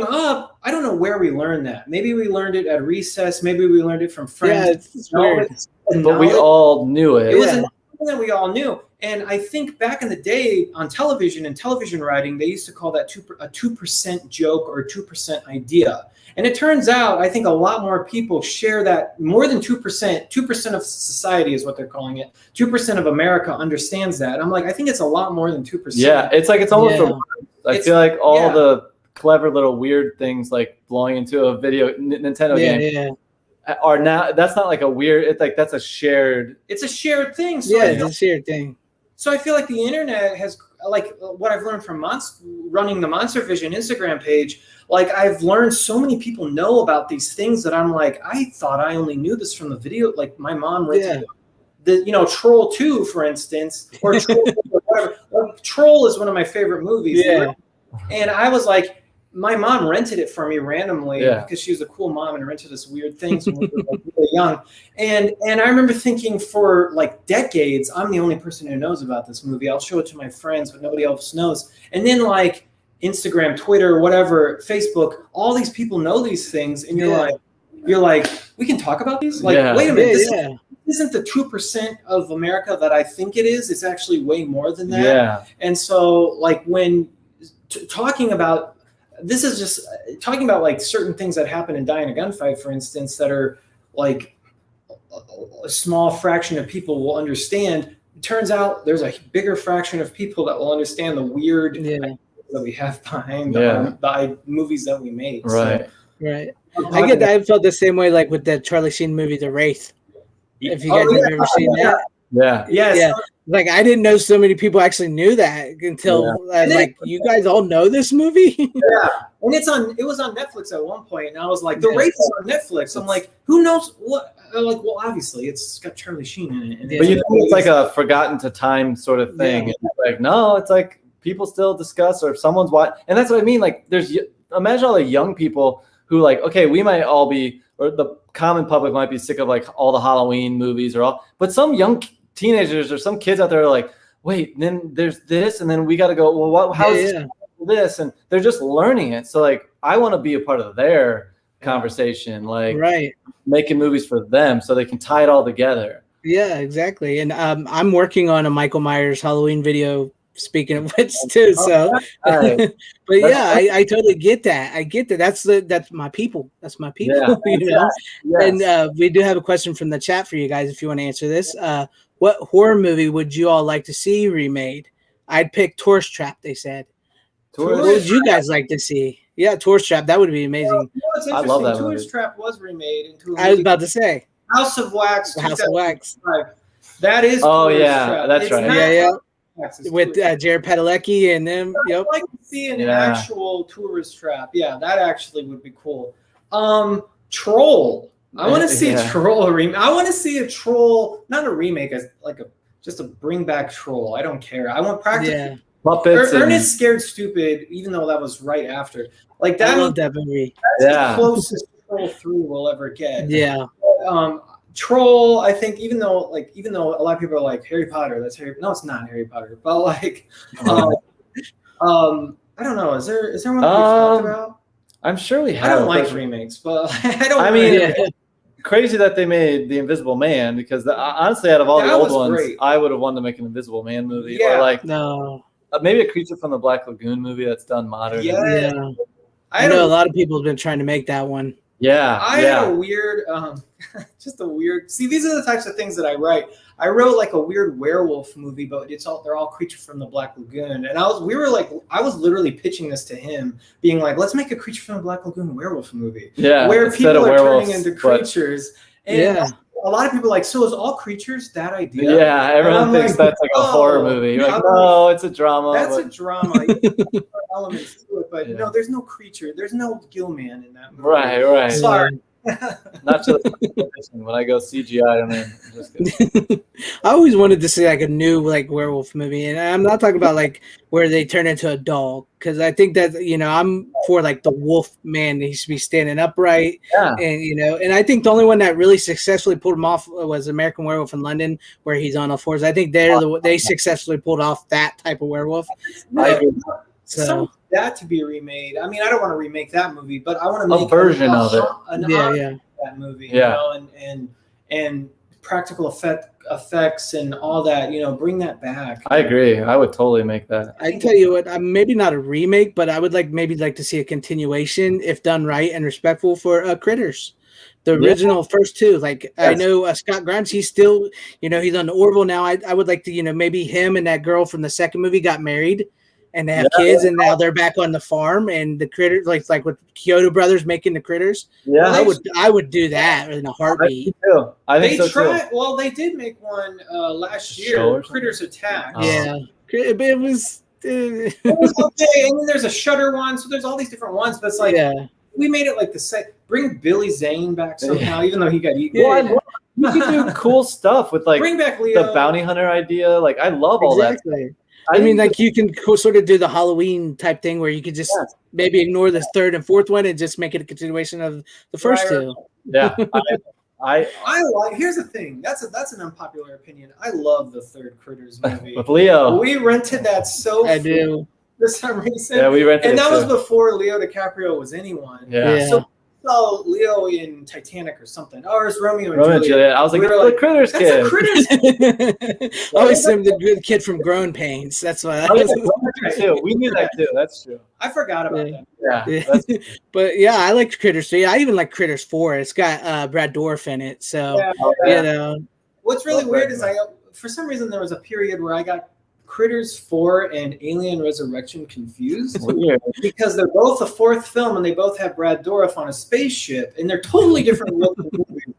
up, I don't know where we learned that. Maybe we learned it at recess. Maybe we learned it from friends. Yeah, it's weird. But we all knew it. It was something that we all knew. And I think back in the day on television and television writing, they used to call that a 2% joke or a 2% idea. And it turns out, I think a lot more people share that. More than 2%. 2% of society is what they're calling it. 2% of America understands that. I'm like, I think it's a lot more than 2%. Yeah, it's like it's almost. I feel like all the clever little weird things, like blowing into a Nintendo game, are now. That's not like a weird. It's like that's a shared. It's a shared thing. So it's a shared thing. So I feel like the internet has. like what I've learned from running the Monstervision Instagram page. Like I've learned so many people know about these things that I'm like, I thought I only knew this from the video. Like my mom rented the Troll 2, for instance, or Troll or whatever. Like, Troll is one of my favorite movies. Yeah. And I was like, my mom rented it for me randomly Yeah. because she was a cool mom and rented us weird things when we were like really young. And I remember thinking for like decades, I'm the only person who knows about this movie. I'll show it to my friends, but nobody else knows. And then like Instagram, Twitter, whatever, Facebook, all these people know these things, and you're like, we can talk about these? Like, wait a minute, this isn't the 2% of America that I think it is. It's actually way more than that. Yeah. And so like when talking about this is just talking about like certain things that happen in Die in a Gunfight, for instance, that are like a small fraction of people will understand. It turns out there's a bigger fraction of people that will understand the weird that we have behind the movies that we make. Right. So, Right. I felt the same way like with the Charlie Sheen movie, The Wraith. If you guys have ever seen that. Yeah. Yes. Yeah. Like I didn't know so many people actually knew that until like you guys all know this movie. Yeah. And it was on Netflix at one point, and I was like, The Wraith is on Netflix. I'm like, who knows what? Like, well, obviously it's got Charlie Sheen in it. And But you think it's like a forgotten to time sort of thing. Yeah. It's like, no, it's like people still discuss, or if someone's watching, and that's what I mean. Like imagine all the young people who like, okay, we might all be, or the common public might be sick of like all the Halloween movies but some young teenagers or some kids out there are like, wait, then there's this, and then we got to go, well, how is this? And they're just learning it. So like, I want to be a part of their conversation, like making movies for them so they can tie it all together. Yeah, exactly. And I'm working on a Michael Myers Halloween video, speaking of which too. So, but yeah, I totally get that. I get that. That's my people. That's my people. Yeah. You know? Yes. And we do have a question from the chat for you guys if you want to answer this. What horror movie would you all like to see remade? I'd pick Tourist Trap, they said. What would you guys like to see? Yeah, Tourist Trap. That would be amazing. I love that Tourist Trap was remade into I was about to say House of Wax. House of Wax. That is. That's it's right. With Jared Padalecki and them. I'd like to see an actual Tourist Trap. Yeah, that actually would be cool. Troll. I want to see a Troll remake. I want to see a Troll, not a remake, as like just a bring back Troll. I don't care. I want practical puppets. Ernest Scared Stupid, even though that was right after. Like that. I love that movie. That's the closest Troll 3 we'll ever get. Yeah. Troll, I think, even though a lot of people are like Harry Potter, no, it's not Harry Potter, but like, I don't know. Is there one that we've talked about? I'm sure we have. I don't like remakes, but I don't. I mean, crazy that they made The Invisible Man, because honestly, out of all the old ones, I would have wanted to make an Invisible Man movie, or like maybe a Creature from the Black Lagoon movie that's done modern. Yeah. I know a lot of people have been trying to make that one. Yeah. I had a weird, see, these are the types of things that I write. I wrote like a weird werewolf movie, but they're all Creature from the Black Lagoon. And I was literally pitching this to him, being like, let's make a Creature from the Black Lagoon werewolf movie. Yeah. Where people are turning into creatures. And a lot of people are like, so is all creatures that idea? Yeah, everyone thinks that's like a horror movie. You're like, no, it's a drama. That's a drama. Elements to it, but no, there's no creature. There's no Gilman in that movie. Right. Sorry. Not just when I go CGI, I mean, just kidding. I always wanted to see like a new like werewolf movie, and I'm not talking about like where they turn into a dog, because I think that I'm for like the wolf man. He should be standing upright, and and I think the only one that really successfully pulled him off was American Werewolf in London, where he's on all fours. I think they successfully pulled off that type of werewolf. So that to be remade. I mean, I don't want to remake that movie, but I want to make a version of it. That movie, and practical effects and all that. Bring that back. I agree. I would totally make that. I tell you what, maybe not a remake, but I would like to see a continuation, if done right and respectful, for Critters. The original first two, like I know Scott Grimes, he's still, he's on the Orville now. I would like to, maybe him and that girl from the second movie got married. And they have kids, and now they're back on the farm, and the Critters, like with Kyoto Brothers making the Critters. Yeah, I would do that in a heartbeat. I think so too. Well, they did make one last year, Critters Attack. Yeah, it was It was okay, and then there's a Shudder one, so there's all these different ones. But it's like we made it like the set. Bring Billy Zane back somehow, even though he got eaten. Well, you can do cool stuff with like bring back Leo. The bounty hunter idea. Like I love all that. I mean, like you can sort of do the Halloween type thing where you could just maybe ignore the third and fourth one and just make it a continuation of the first two. Yeah, I like. Here's the thing. That's an unpopular opinion. I love the third Critters movie with Leo. We rented that for some reason. Yeah, we rented and it that was too. Before Leo DiCaprio was anyone. Yeah. So Leo in Titanic or something. Oh, it's Romeo and Juliet. I was like, the Critters kid. That's a Critters. Always the kid from Grown Pains. That's why. We knew that too. That's true. I forgot about that. Yeah. But yeah, I liked Critters 3. I even like Critters 4. It's got Brad Dourif in it. So you know. What's really weird is for some reason there was a period where I got Critters 4 and Alien Resurrection confused because they're both the fourth film and they both have Brad Dourif on a spaceship and they're totally different movies.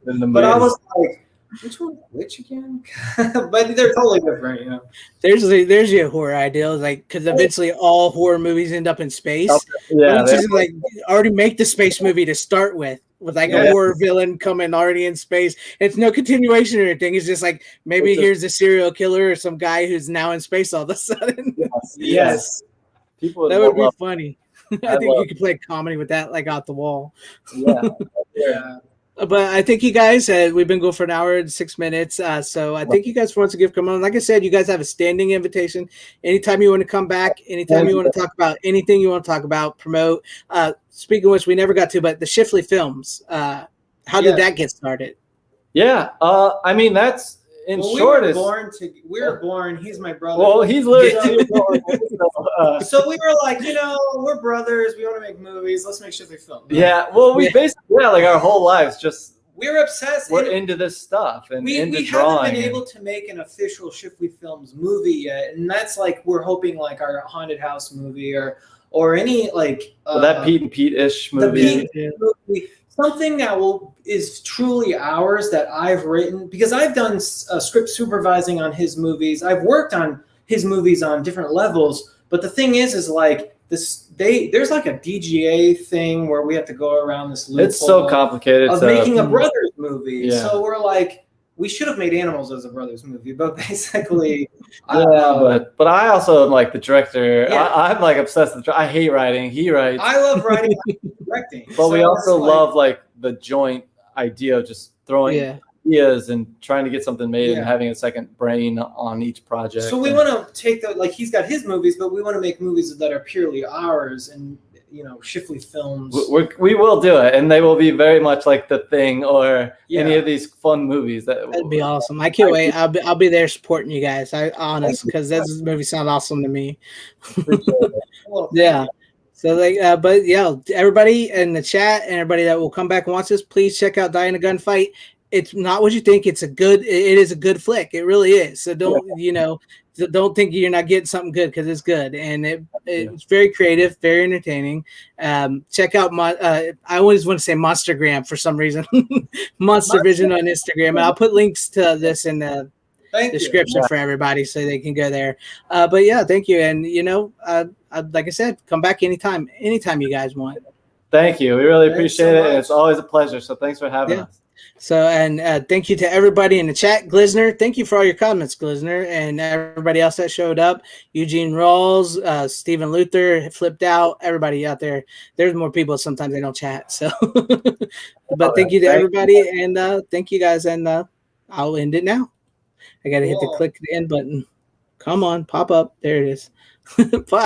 But I was like, which one's which again? But they're totally different, you know. There's your horror ideal, like because eventually all horror movies end up in space. Yeah, just like already make the space movie to start with like a horror villain coming already in space. It's no continuation or anything. It's just like maybe here's a serial killer or some guy who's now in space all of a sudden. Yes. People that would be funny. I think you could play comedy with that, like out the wall. Yeah. But I think you guys, we've been going for an hour and 6 minutes. So I think you guys want to come on. Like I said, you guys have a standing invitation. Anytime you want to come back, anytime you want to talk about anything you want to talk about, promote. Speaking of which, we never got to, but the Schiffli films, how did that get started? Yeah. I mean, that's short. We were born. He's my brother. Well, he's literally so we were like, we're brothers. We want to make movies. Let's make Schiffli films. Yeah. Well, we basically, like our whole lives just. We're obsessed. We're into this stuff and into we drawing. haven't been able to make an official Schiffli Films movie yet, and that's like we're hoping like our haunted house movie or any like that Pete and Pete-ish movie. Something that is truly ours that I've written because I've done script supervising on his movies. I've worked on his movies on different levels, but the thing is like this. There's like a DGA thing where we have to go around this loophole. It's so complicated of making a brothers movie. Yeah. So we're like, we should have made Animals as a brothers movie, but basically, but I also am like the director. Yeah. I'm like obsessed with. I hate writing. He writes. I love writing, and directing. But we also love like the joint idea of just throwing ideas and trying to get something made and having a second brain on each project. So we want to take he's got his movies, but we want to make movies that are purely ours and. Schiffli Films. We will do it, and they will be very much like The Thing or any of these fun movies. That'd be awesome. I can't wait. I'll be there supporting you guys. Honest, because this movie sounds awesome to me. Yeah. So but yeah, everybody in the chat and everybody that will come back and watch this, please check out Die in a Gunfight. It's not what you think. It is a good flick. It really is. So don't think you're not getting something good because it's good. And it's very creative, very entertaining. Check out I always want to say Monstergram for some reason. Monstervision on Instagram. And I'll put links to this in the description for everybody so they can go there. But yeah, thank you. And like I said, come back anytime you guys want. Thank you. We really appreciate it. And it's always a pleasure. So thanks for having us. So, and thank you to everybody in the chat. Glizner, thank you for all your comments, Glizner, and everybody else that showed up. Eugene Rawls, Stephen Luther, Flipped Out, everybody out there. There's more people. Sometimes they don't chat. So, but thank you to everybody, and thank you guys, and I'll end it now. I got to hit the click the end button. Come on, pop up. There it is. Bye.